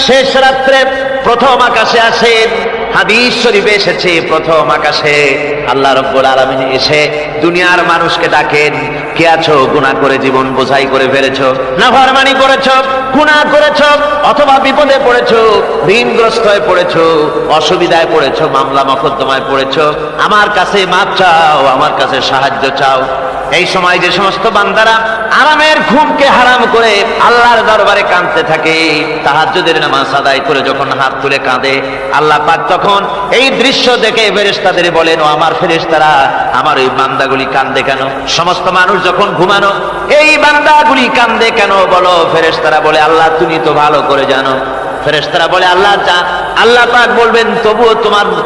শেষ রাত্রে প্রথম আকাশে আসেন। হাদিস শরীফে এসেছে প্রথম আকাশে আল্লাহ রাব্বুল আলামিন এসে দুনিয়ার মানুষকে ডাকেন, কে আছো? গুনাহ করে জীবন বোঝাই করে ফেলেছো, নাফরমানি করেছো, গুনাহ করেছো, অথবা বিপদে পড়েছো, ঋণগ্রস্ত হয়ে পড়েছো, অসুবিধায় পড়েছো, মামলা মকদ্দমায় পড়েছো, আমার কাছে মাপ চাও, আমার কাছে সাহায্য চাও। এই সময় যে সমস্ত বান্দারা আরামের ঘুমকে হারাম করে আল্লাহর দরবারে কাঁদতে থাকে, তাহাজ্জুদের নামাজ আদায় করে যখন হাত তুলে কাঁদে, আল্লাহ পাক তখন এই দৃশ্য দেখে ফেরেশতাদের বলেন, ও আমার ফেরেশতারা, আমার ওই বান্দাগুলি কাঁদে কেন? সমস্ত মানুষ যখন ঘুমানো, এই বান্দাগুলি কাঁদে কেন বলো? ফেরেশতারা বলে, আল্লাহ তুমি তো ভালো করে জানো। ফেরেশতারা বলে, আল্লাহ পাক বলবেন, তবুও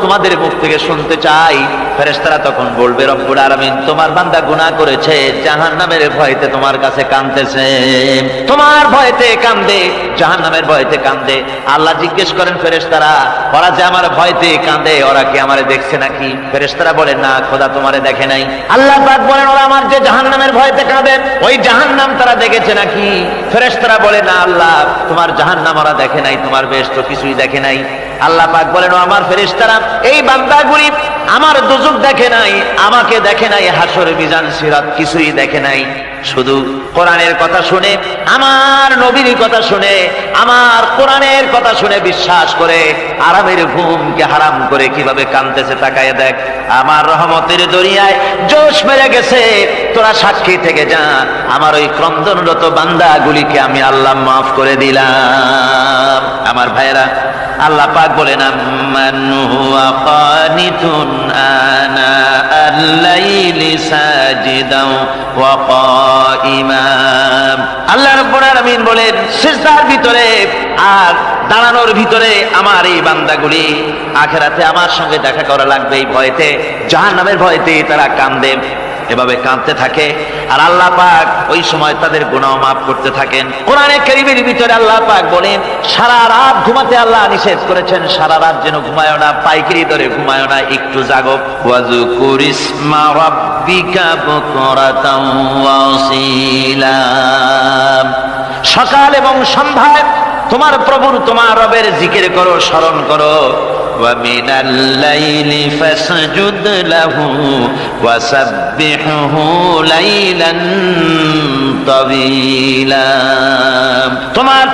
তোমাদের মুখ থেকে শুনতে চাই। ফেরেশতারা তখন বলবে, রব্বুল আলামিন তোমার বান্দা গুনাহ করেছে, জাহান্নামের ভয়তে তোমার কাছে কাঁদতেছে, তোমার ভয়তে কাঁদে, জাহান্নামের ভয়তে কাঁদে। আল্লাহ জিজ্ঞেস করেন, ফেরেশতারা, ওরা যে আমার ভয়তে কাঁদে, ওরা কি আমারে দেখছে নাকি? ফেরেশতারা বলে, না খোদা তোমারে দেখে নাই। আল্লাহ পাক বলেন, ওরা আমার যে জাহান্নামের ভয়তে কাঁদে, ওই জাহান্নাম তারা দেখেছে নাকি? ফেরেশতারা বলে, না আল্লাহ, তোমার জাহান্নাম ওরা দেখে নাই, তোমার বেহেশত কিছুই দেখে নাই। আল্লাহ পাক বলেন, ও আমার ফেরেশতারা, এই বান্দাগুলি আমার দোজখ দেখে নাই, আমাকে দেখে নাই, হাসর মিজান সিরাত কিছুই দেখে নাই, শুধু কোরআনের কথা শুনে, আমার নবীর কথা শুনে, আমার কোরআনের কথা শুনে বিশ্বাস করে আরামের ঘুমকে হারাম করে কিভাবে কাঁদতেছে তাকায় দেখ। আমার রহমতের দরিয়ায় জোশ মেরে গেছে, তোরা সাক্ষী থেকে যা, আমার ওই ক্রন্দনরত বান্দাগুলিকে আমি আল্লাহ মাফ করে দিলাম। আমার ভাইয়েরা, আল্লাহ পাক বলেন, আম্মান হুয়া কানিতুন আনা আল-লাইলি সাজিদাও ওয়া কাইমা। আল্লাহ রাব্বুল আলামিন বলেন, সিজদার ভিতরে আর দাঁড়ানোর ভিতরে আমার এই বান্দাগুলি আখিরাতে আমার সঙ্গে দেখা করা লাগবে এই ভয়তে, জাহান্নামের ভয়তে তারা কাঁদে, এভাবে কাঁদতে থাকে। আর আল্লাহ পাক ওই সময় তাদের গুনাহ মাফ করতে থাকেন। কোরআনে কারীমের ভিতরে আল্লাহ পাক বলেন, সারা রাত ঘুমাতে আল্লাহ নিষেধ করেছেন, সারা রাত যেন ঘুমায়ো না, পাইকারি ধরে ঘুমায়ো না, একটু জাগো। ওয়াজকুর ইসমা রাব্বিকা বুকরাতাও ওয়া আসীলা। সকাল এবং সন্ধ্যায় তোমার প্রভুর, তোমার রবের জিকির করো, স্মরণ করো। وَمِنَ اللَّيْلِ فَاسْجُدْ لَهُ وَسَبِّحْهُ لَيْلًا طَوِيلًا। তোমার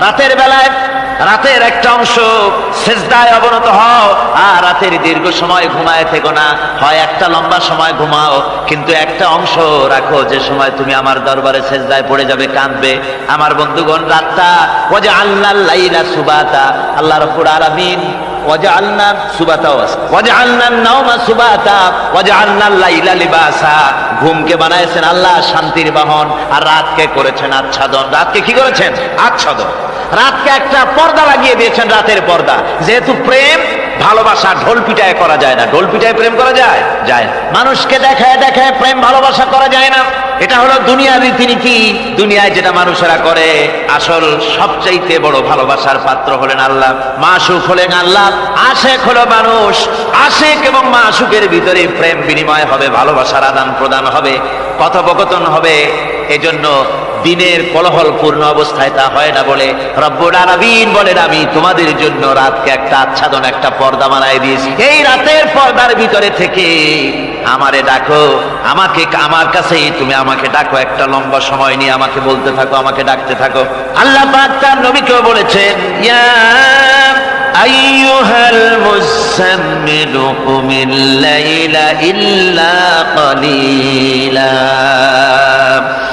রাতের বেলায় রাতের একটা অংশ সিজদায় অবনত হও, আর রাতের দীর্ঘ সময় ঘুমায় থেকো না, হয় একটা লম্বা সময় ঘুমাও, কিন্তু একটা অংশ রাখো যে সময় তুমি আমার দরবারে সিজদায় পড়ে যাবে, কাঁদবে। আমার বন্ধুগণ, রাতটা ওয়াজআলনাল লাইলা সুবাতা, আল্লাহ রাব্বুল আলামিন ওয়াজআলনা সুবাতাও আছে, ওয়াজআলনান নাওমা সুবাতা ওয়াজআলনাল লাইলা লিবাসা, ঘুমকে বানাইছেন আল্লাহ শান্তির বাহন, আর রাতকে করেছেন আচ্ছাদন। রাতকে কি করেছেন? আচ্ছাদন। রাতকে একটা পর্দা লাগিয়ে দিয়েছেন, রাতের পর্দা। যেহেতু প্রেম ভালোবাসা ঢোল পিটায় করা যায় না, ঢোল পিটায় প্রেম করা যায় যায় না, মানুষকে দেখায় দেখায় প্রেম ভালোবাসা করা যায় না। এটা হলো দুনিয়ার রীতিনীতি, দুনিয়ায় যেটা মানুষেরা করে। আসল সবচাইতে বড় ভালোবাসার পাত্র হলেন আল্লাহ, মাশুক হলেন আল্লাহ, আশেক হলো মানুষ। আশেক এবং মাশুকের ভিতরে প্রেম বিনিময় হবে, ভালোবাসার আদান প্রদান হবে, কথোপকথন হবে। এজন্য দিনের কোলাহল পূর্ণ অবস্থায় তা হয় না বলে রব্বুল আলামিন বলেন, আমি তোমাদের জন্য রাতকে একটা আচ্ছাদন, একটা পর্দা বানায় দিয়েছি। এই রাতের পর্দার ভিতরে থেকে আমারে ডাকো, আমাকে আমার কাছেই তুমি আমাকে ডাকো, একটা লম্বা সময় নিয়ে আমাকে বলতে থাকো, আমাকে ডাকতে থাকো। আল্লাহ পাক তার নবীকেও বলেছেন, ইয়া আইয়ুহাল মুযাম্মিলু কুমিল লাইলা ইল্লা কালিলা।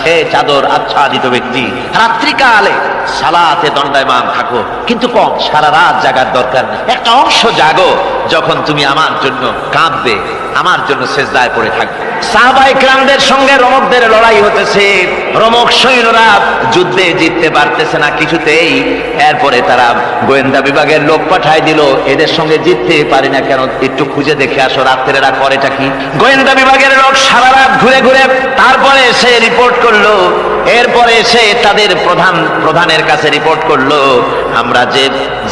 হে চাদর আচ্ছাদিত ব্যক্তি, রাত্রিকালে সালাতে দণ্ডায়মান থাকো, কিন্তু কম, সারা রাত জাগার দরকার নেই। একটা অংশ জাগো, যখন তুমি আমার জন্য কাঁদবে, আমার জন্য সিজদায় পড়ে থাকবে। সাহাবায়ে কেরামদের সঙ্গে রোমকদের লড়াই হতেছে, রোমক সৈন্যরা যুদ্ধে জিততে পারতেছে না কিছুতেই। এরপরে তারা গোয়েন্দা বিভাগের লোক পাঠায় দিল, এদের সঙ্গে জিততে পারি না কেন, একটু খুঁজে দেখে আসো রাত্রেরা করেটা কি। গোয়েন্দা বিভাগের লোক সারা রাত ঘুরে ঘুরে তারপরে এসে রিপোর্ট করলো। এরপরে এসে তাদের প্রধানের কাছে রিপোর্ট করলো, আমরা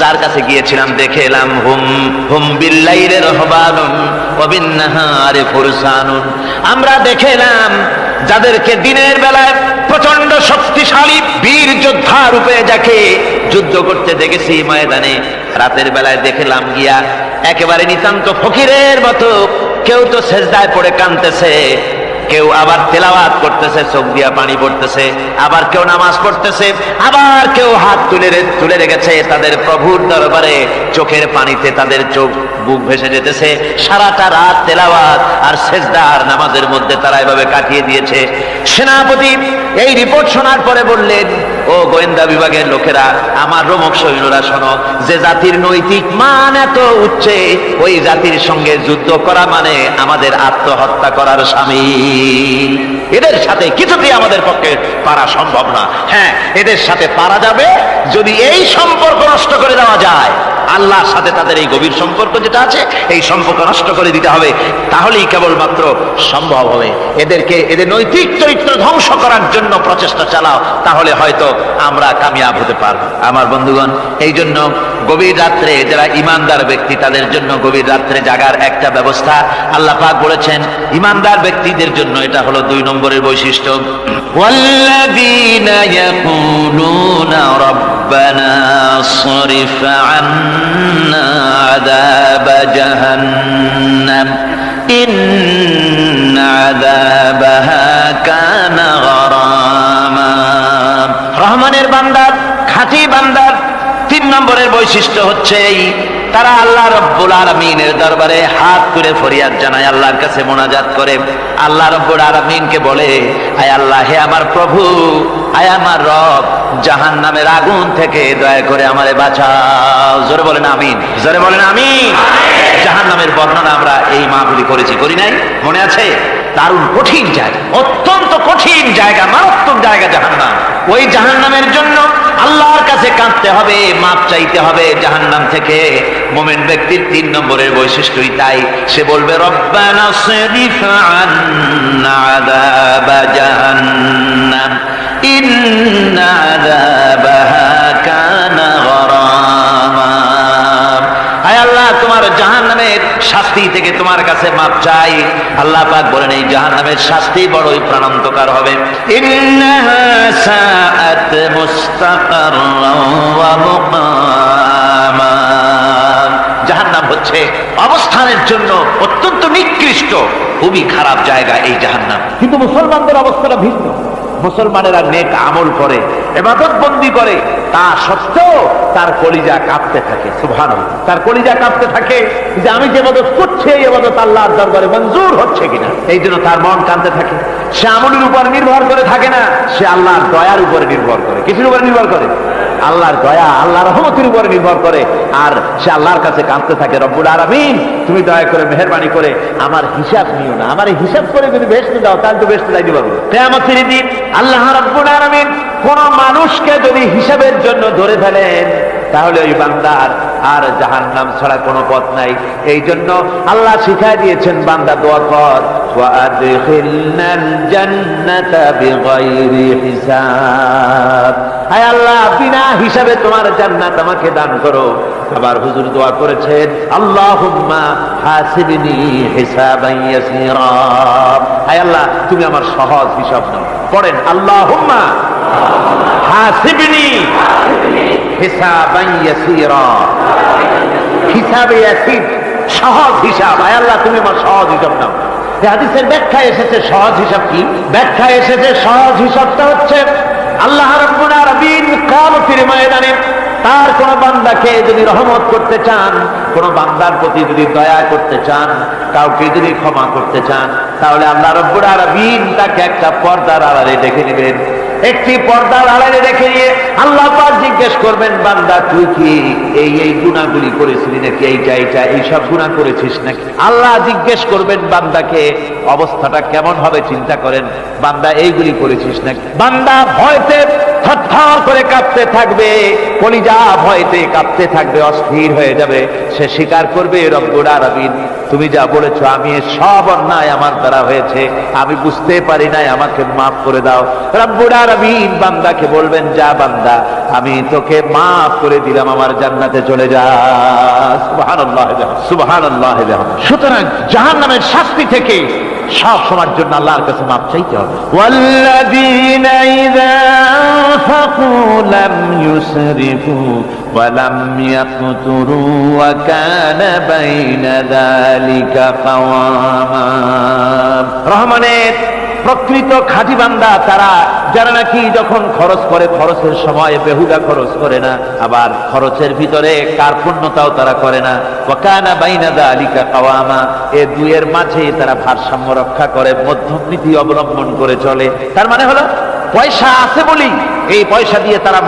যার কাছে গিয়েছিলাম দেখে এলাম, হুম হুম বিল্লাইলি রাহবানুন ওয়া বিন্নাহারি ফুরসানুন, আমরা দেখে এলাম যাদেরকে দিনের বেলায় প্রচন্ড শক্তিশালী বীর যোদ্ধা রূপে যাকে যুদ্ধ করতে দেখেছি ময়দানে, রাতের বেলায় দেখলাম গিয়া একেবারে নিতান্ত ফকিরের মতো কেউ তো সেজদায় পড়ে কাঁদতেছে, কেউ আবার তেলাওয়াত করতেছে, চোখ দিয়া পানি পড়তেছে, আবার কেউ নামাজ পড়তেছে, আবার কেউ হাত তুলে রেখেছে তাদের প্রভুর দরবারে, চোখের পানিতে তাদের চোখ বুক ভেসে যেতেছে। সারাটা রাত তেলাওয়াত আর সেজদা আর নামাজের মধ্যে তারা এভাবে কাটিয়ে দিয়েছে। সেনাপতি এই রিপোর্ট শোনার পরে বললেন, ও গোয়েন্দা বিভাগের লোকেরা, আমার রোমক সৈন্যরা শোনো, যে জাতির নৈতিক মান এত উচ্চে, ওই জাতির সঙ্গে যুদ্ধ করা মানে আমাদের আত্মহত্যা করার শামিল। এদের সাথে কিছুতেই আমাদের পক্ষে পারা সম্ভব না। হ্যাঁ, এদের সাথে পারা যাবে যদি এই সম্পর্ক নষ্ট করে দেওয়া যায়। আল্লাহর সাথে তাদের এই গভীর সম্পর্ক যেটা আছে, এই সম্পর্ক নষ্ট করে দিতে হবে, তাহলেই কেবলমাত্র সম্ভব হবে। এদের নৈতিক চরিত্র ধ্বংস করার জন্য প্রচেষ্টা চালাও, তাহলে হয়তো আমরা কামিয়াব হতে পারব। আমার বন্ধুগণ, এই জন্য গভীর রাত্রে যারা ইমানদার ব্যক্তি, তাদের জন্য গভীর রাত্রে জাগার একটা ব্যবস্থা আল্লাহ পাক বলেছেন। ইমানদার ব্যক্তিদের জন্য এটা হলো 2 নম্বরের বৈশিষ্ট্য। ওয়াল্লাযীনা ইয়াকুলুনা রাব্বানা সরিফ আন্না আযাব জাহান্নাম ইন্না আযাবাহা কানা গরামা। রহমানের বান্দার, খাঁটি বান্দার 3 নম্বরের বৈশিষ্ট্য হচ্ছে এই, তারা আল্লাহ রব্বুল আলামিনের দরবারে হাত তুলে ফরিয়াদ জানায়, আল্লাহর কাছে মোনাজাত করে, আল্লাহ রব্বুল আলামিনকে বলে, আয় আল্লাহ, হে আমার প্রভু, আয় আমার রব, জাহান্নামের আগুন থেকে দয়া করে আমারে বাঁচাও। জোরে বলেন আমিন, জোরে বলেন আমিন। জাহান্নামের বর্ণনা আমরা এই মাহফিলে করেছি, করি নাই? মনে আছে? দারুণ কঠিন জায়গা, অত্যন্ত কঠিন জায়গা, মারাত্মক জায়গা জাহান্নাম। ওই জাহান্নামের জন্য আল্লাহর কাছে কাঁদতে হবে, মাপ চাইতে হবে জাহান্নাম থেকে। মুমিন ব্যক্তির 3 নম্বরের বৈশিষ্ট্যই তাই। সে বলবে, রব্বানা সরিফ আন্না আযাব জাহান্নাম ইন্না আযাবাহা কানা গরামা। আয় আল্লাহ, তোমার জাহান্নামের শাস্তি থেকে তোমার কাছে মাপ চাই। আল্লাহ পাক বলেন, এই জাহান্নামের শাস্তি বড়ই প্রাণান্তকার হবে। ইন্নাহা সাআত মুস্তাকাররান ওয়া মুকামা। জাহান্নাম হচ্ছে অবস্থানের জন্য অত্যন্ত নিকৃষ্ট, খুবই খারাপ জায়গা এই জাহান্নাম। কিন্তু মুসলমানদের অবস্থাটা ভিন্ন। মুসলমানেরা নেক আমল করে, ইবাদত বন্দি করে, তা সত্ত্বেও তার কলিজা কাঁপতে থাকে। সুবহানাল্লাহ, তার কলিজা কাঁপতে থাকে যে আমি যে ইবাদত করছি, এই ইবাদত আল্লাহর দরবারে মঞ্জুর হচ্ছে কিনা। এই জন্য তার মন কাঁপতে থাকে। সে আমলের উপর নির্ভর করে থাকে না, সে আল্লাহর দয়ার উপরে নির্ভর করে। কিসের উপরে নির্ভর করে? আল্লাহর দয়া, আল্লাহর রহমতের উপরে নির্ভর করে। আর সে আল্লাহর কাছে কাঁদতে থাকে, রব্বুল আলামিন, তুমি দয়া করে মেহেরবানি করে আমার হিসাব নিও না। আমার এই হিসাব করে যদি বেহেশতে দাও, তাহলে তো বেহেশতে যাইতে পারবো। কিয়ামতের দিন আল্লাহ রাব্বুল আলামিন কোন মানুষকে যদি হিসাবের জন্য ধরে ফেলেন, তাহলে ওই বান্দার আর জাহান্নাম ছাড়া কোনো পথ নাই। এই জন্য আল্লাহ শিখায় দিয়েছেন, বান্দা দোয়া কর, ওয়া আদখিলনাল জান্নাতা বিগাইরি হিসাব। হায় আল্লাহ, বিনা হিসাবে তোমার জান্নাত আমাকে দান করো। আবার হুজুর দোয়া করেছেন, আল্লাহুম্মা হাসিবনি হিসাবান ইয়াসীরা। হায় আল্লাহ, তুমি আমার সহজ হিসাব নাও। পড়েন, আল্লাহুম্মা হাসিবনি হিসাবান ইয়াসীরা। হিসাবে ইয়াসীর, সহজ হিসাব। হায় আল্লাহ, তুমি আমার সহজ হিসাব নাও। এই হাদিসের ব্যাখ্যায় এসেছে সহজ হিসাব কি? ব্যাখ্যায় এসেছে সহজ হিসাবটা হচ্ছে, আল্লাহ রাব্বুল আলামিন কিয়ামতের ময়দানে তার কোন বান্দাকে যদি রহমত করতে চান, কোন বান্দার প্রতি যদি দয়া করতে চান, কাউকে যদি ক্ষমা করতে চান, তাহলে আল্লাহ রাব্বুল আলামিন তাকে একটা পর্দার আড়ালে ডেকে নেবেন। একটি পর্দার আড়ালে রেখে নিয়ে আল্লাহ পাক জিজ্ঞেস করবেন, বান্দা তুই কি এই গুনাহগুলি করেছিলি নাকি? এই সব গুনাহ করেছিস নাকি? আল্লাহ জিজ্ঞেস করবেন বান্দাকে, অবস্থাটা কেমন হবে চিন্তা করেন। বান্দা এইগুলি করেছিস নাকি? বান্দা ভয়তে থরথর করে কাঁপতে থাকবে, কলিজা ভয়তে কাঁপতে থাকবে, অস্থির হয়ে যাবে। সে স্বীকার করবে, রব্বুল আলামিন, তুমি যা বলেছো, আমি সব অন্যায় আমার দ্বারা হয়েছে, আমি বুঝতে পারি নাই, আমাকে মাফ করে দাও। রব্বুল আলামিন বান্দাকে বলবেন, যা বান্দা, আমি তোকে মাফ করে দিলাম, আমার জান্নাতে চলে যা। সুবহানাল্লাহ, সুবহানাল্লাহ। সুতরাং জাহান্নামের শাস্তি থেকে সব সময়ের জন্য আল্লাহর কাছে মাপ চাইতে হবে। ওয়াল্লাযীনা ইযা আনফাকু লাম ইউসরিফু ওয়া লাম ইয়াকতুরু ওয়া কানা বাইনা যালিকা কাওয়ামা। রহমানের প্রকৃত খাঁটি বান্দা তারা, যারা নাকি যখন খরচ করে খরচের সময় বেহুদা খরচ করে না, আবার খরচের ভিতরে কার্পণ্যতাও তারা করে না। ওয়া কানা বাইনা যালিকা কাওয়ামা, এই দুইয়ের মাঝে তারা ভারসাম্য রক্ষা করে, মধ্যমনীতি অবলম্বন করে চলে। তার মানে হলো পয়সা আছে বলি এই পয়সা দিয়ে তারা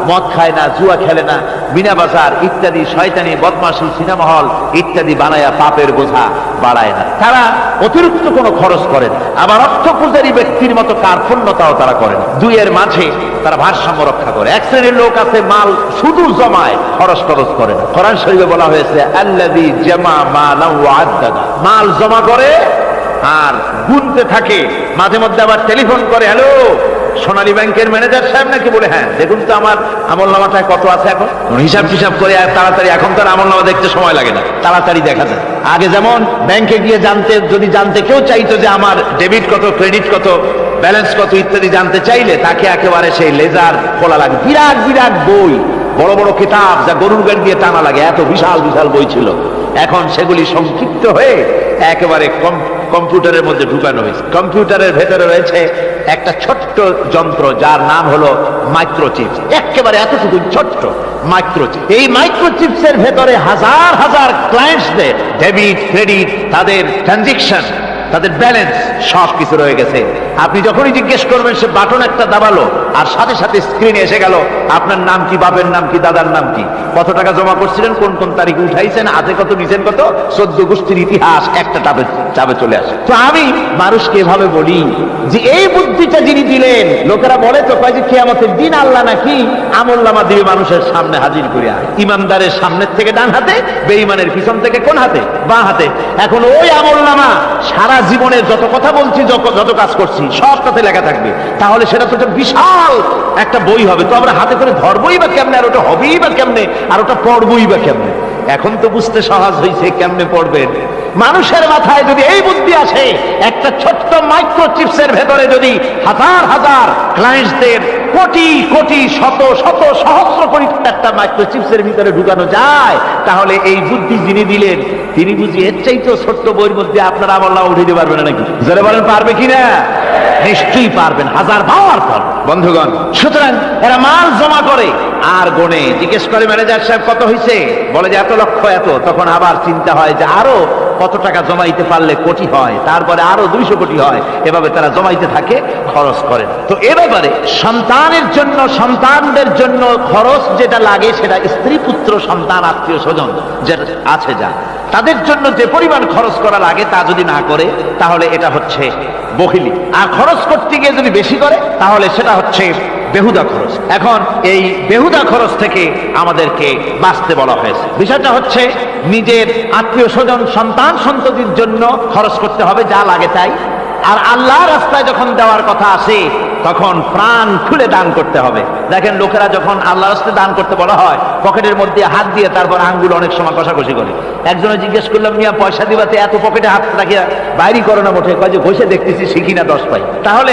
মদ খায় না, জুয়া খেলে না, মিনা বাজার ইত্যাদি শয়তানি বদমাশি সিনেমা হল ইত্যাদি বানায়া পাপের বোঝা বাড়ায় না। তারা অতিরিক্ত কোনো খরচ করে না, আবার অর্থ পূজারী ব্যক্তির মতো কার্পণ্যতাও তারা করে না। দুইয়ের মাঝে তারা ভারসাম্য রক্ষা করে। এক শ্রেণীর লোক আছে মাল শুধু জমায়, খরচ করে না। কোরআন শরীফে বলা হয়েছে আল্লাযী জামা মালান ওয়া আদ্দাদা, মাল জমা করে আর গুনতে থাকে, মাঝে মধ্যে আবার টেলিফোন করে, হ্যালো সোনালী ব্যাংকের ম্যানেজার সাহেব নাকি? বলে হ্যাঁ, দেখুন তো আমার আমলনামাটায় কত আছে। এখন হিসাব করে তাড়াতাড়ি, এখন তার আমলনামা দেখতে সময় লাগে না, তাড়াতাড়ি দেখা যায়। আগে যেমন ব্যাংকে গিয়ে জানতে কেউ চাইতো যে আমার ডেবিট কত, ক্রেডিট কত, ব্যালেন্স কত ইত্যাদি জানতে চাইলে তাকে একেবারে সেই লেজার খোলা লাগে, বিরাট বিরাট বই, বড় বড় কিতাব যা গরুর গাড়ি দিয়ে টানা লাগে, এত বিশাল বিশাল বই ছিল। এখন সেগুলি সংক্ষিপ্ত হয়ে একেবারে কম্পিউটারের মধ্যে ঢুকানো হয়েছে। কম্পিউটারের ভেতরে রয়েছে একটা ছোট্ট যন্ত্র যার নাম হলো মাইক্রোচিপ, একেবারে এতটুকু ছোট্ট মাইক্রোচিপ। এই মাইক্রোচিপসের ভেতরে হাজার হাজার ক্লায়েন্টসদের ডেবিট ক্রেডিট, তাদের ট্রানজেকশন, তাদের ব্যালেন্স সব কিছু রয়ে গেছে। আপনি যখনই জিজ্ঞেস করবেন সে বাটন একটা দাবালো আর সাথে সাথে স্ক্রিনে এসে গেল আপনার নাম কি, বাপের নাম কি, দাদার নাম কি, কত টাকা জমা করছিলেন, কোন কোন তারিখে উঠাইছেন, হাতে কত, নিচেন কত, 14 গোষ্ঠীর ইতিহাস একটা চাপে চলে আসে। তো আমি মানুষকে এভাবে বলি যে এই বুদ্ধিটা যিনি দিলেন, লোকেরা বলে তো কয় যে কিয়ামতের দিন আল্লাহ নাকি আমলনামা দিবে মানুষের সামনে হাজির করিয়া, ইমানদারের সামনের থেকে ডান হাতে, বেঈমানের পিছন থেকে কোন হাতে, বাঁ হাতে। এখন ওই আমলনামা সারা জীবনের যত কথা বলছি, যত কাজ করছি সবটাতে লেখা থাকবে। তাহলে সেটা তো একটা বিশাল একটা বই হবে, তো আমরা হাতে করে ধরবই বা কেমনে, আর ওটা হবেই বা কেমনে, আর ওটা পড়বই বা কেমনে? এখন তো বুঝতে সহজ হয়েছে কেমনে পড়বেন। মানুষের মাথায় যদি এই বুদ্ধি আসে, একটা ছোট্ট মাইক্রোচিপসের ভেতরে যদি হাজার হাজার ক্লায়েন্টসদের কোটি কোটি শত শত সহস্র কোটি একটা মাইক্রোচিপসের ভিতরে ঢুকানো যায়, তাহলে এই বুদ্ধি যিনি দিলেন তিনি বুঝি এর চাইতেও ছোট্ট বইয়ের মধ্যে আপনার আমলনামা উঠে দিতে পারবেন নাকি? যারা বলেন পারবে কিনা? নিশ্চয়ই পারবেন, হাজার বার পারবেন বন্ধুগণ। সুতরাং এরা মাল জমা করে আর গোনে, জিজ্ঞেস করে ম্যানেজার সাহেব কত হয়েছে, বলে যে এত লক্ষ এত, তখন আবার চিন্তা হয় যে আরো কত টাকা জমাইতে পারলে কোটি হয়, তারপরে আরো 200 কোটি হয়, এভাবে তারা জমাইতে থাকে, খরচ করেন। তো এ ব্যাপারে সন্তানদের জন্য খরচ যেটা লাগে সেটা স্ত্রী পুত্র সন্তান আত্মীয় স্বজন যেটা আছে, যা তাদের জন্য যে পরিমাণ খরচ করা লাগে তা যদি না করে তাহলে এটা হচ্ছে বখিলি, আর খরচ করতে গিয়ে যদি বেশি করে তাহলে সেটা হচ্ছে বেহুদা খরচ। এখন এই বেহুদা খরচ থেকে আমাদেরকে বাঁচতে বলা হয়েছে। বিষয়টা হচ্ছে নিজের আত্মীয় স্বজন সন্তান সন্ততির জন্য খরচ করতে হবে যা লাগে তাই, আর আল্লাহ রাস্তায় যখন দেওয়ার কথা আসে তখন প্রাণ খুলে দান করতে হবে। দেখেন লোকেরা যখন আল্লাহ রাস্তায় দান করতে বলা হয়, পকেটের মধ্যে হাত দিয়ে তারপর আঙ্গুল অনেক সময় কষাকষি করে। একজনে জিজ্ঞেস করলাম, মিয়া পয়সা দিবাতে এত পকেটে হাত রাখিয়া বাইরে করো না মোটে? কয় যে ঘষে দেখতেছি, শিখি না 10 পাই। তাহলে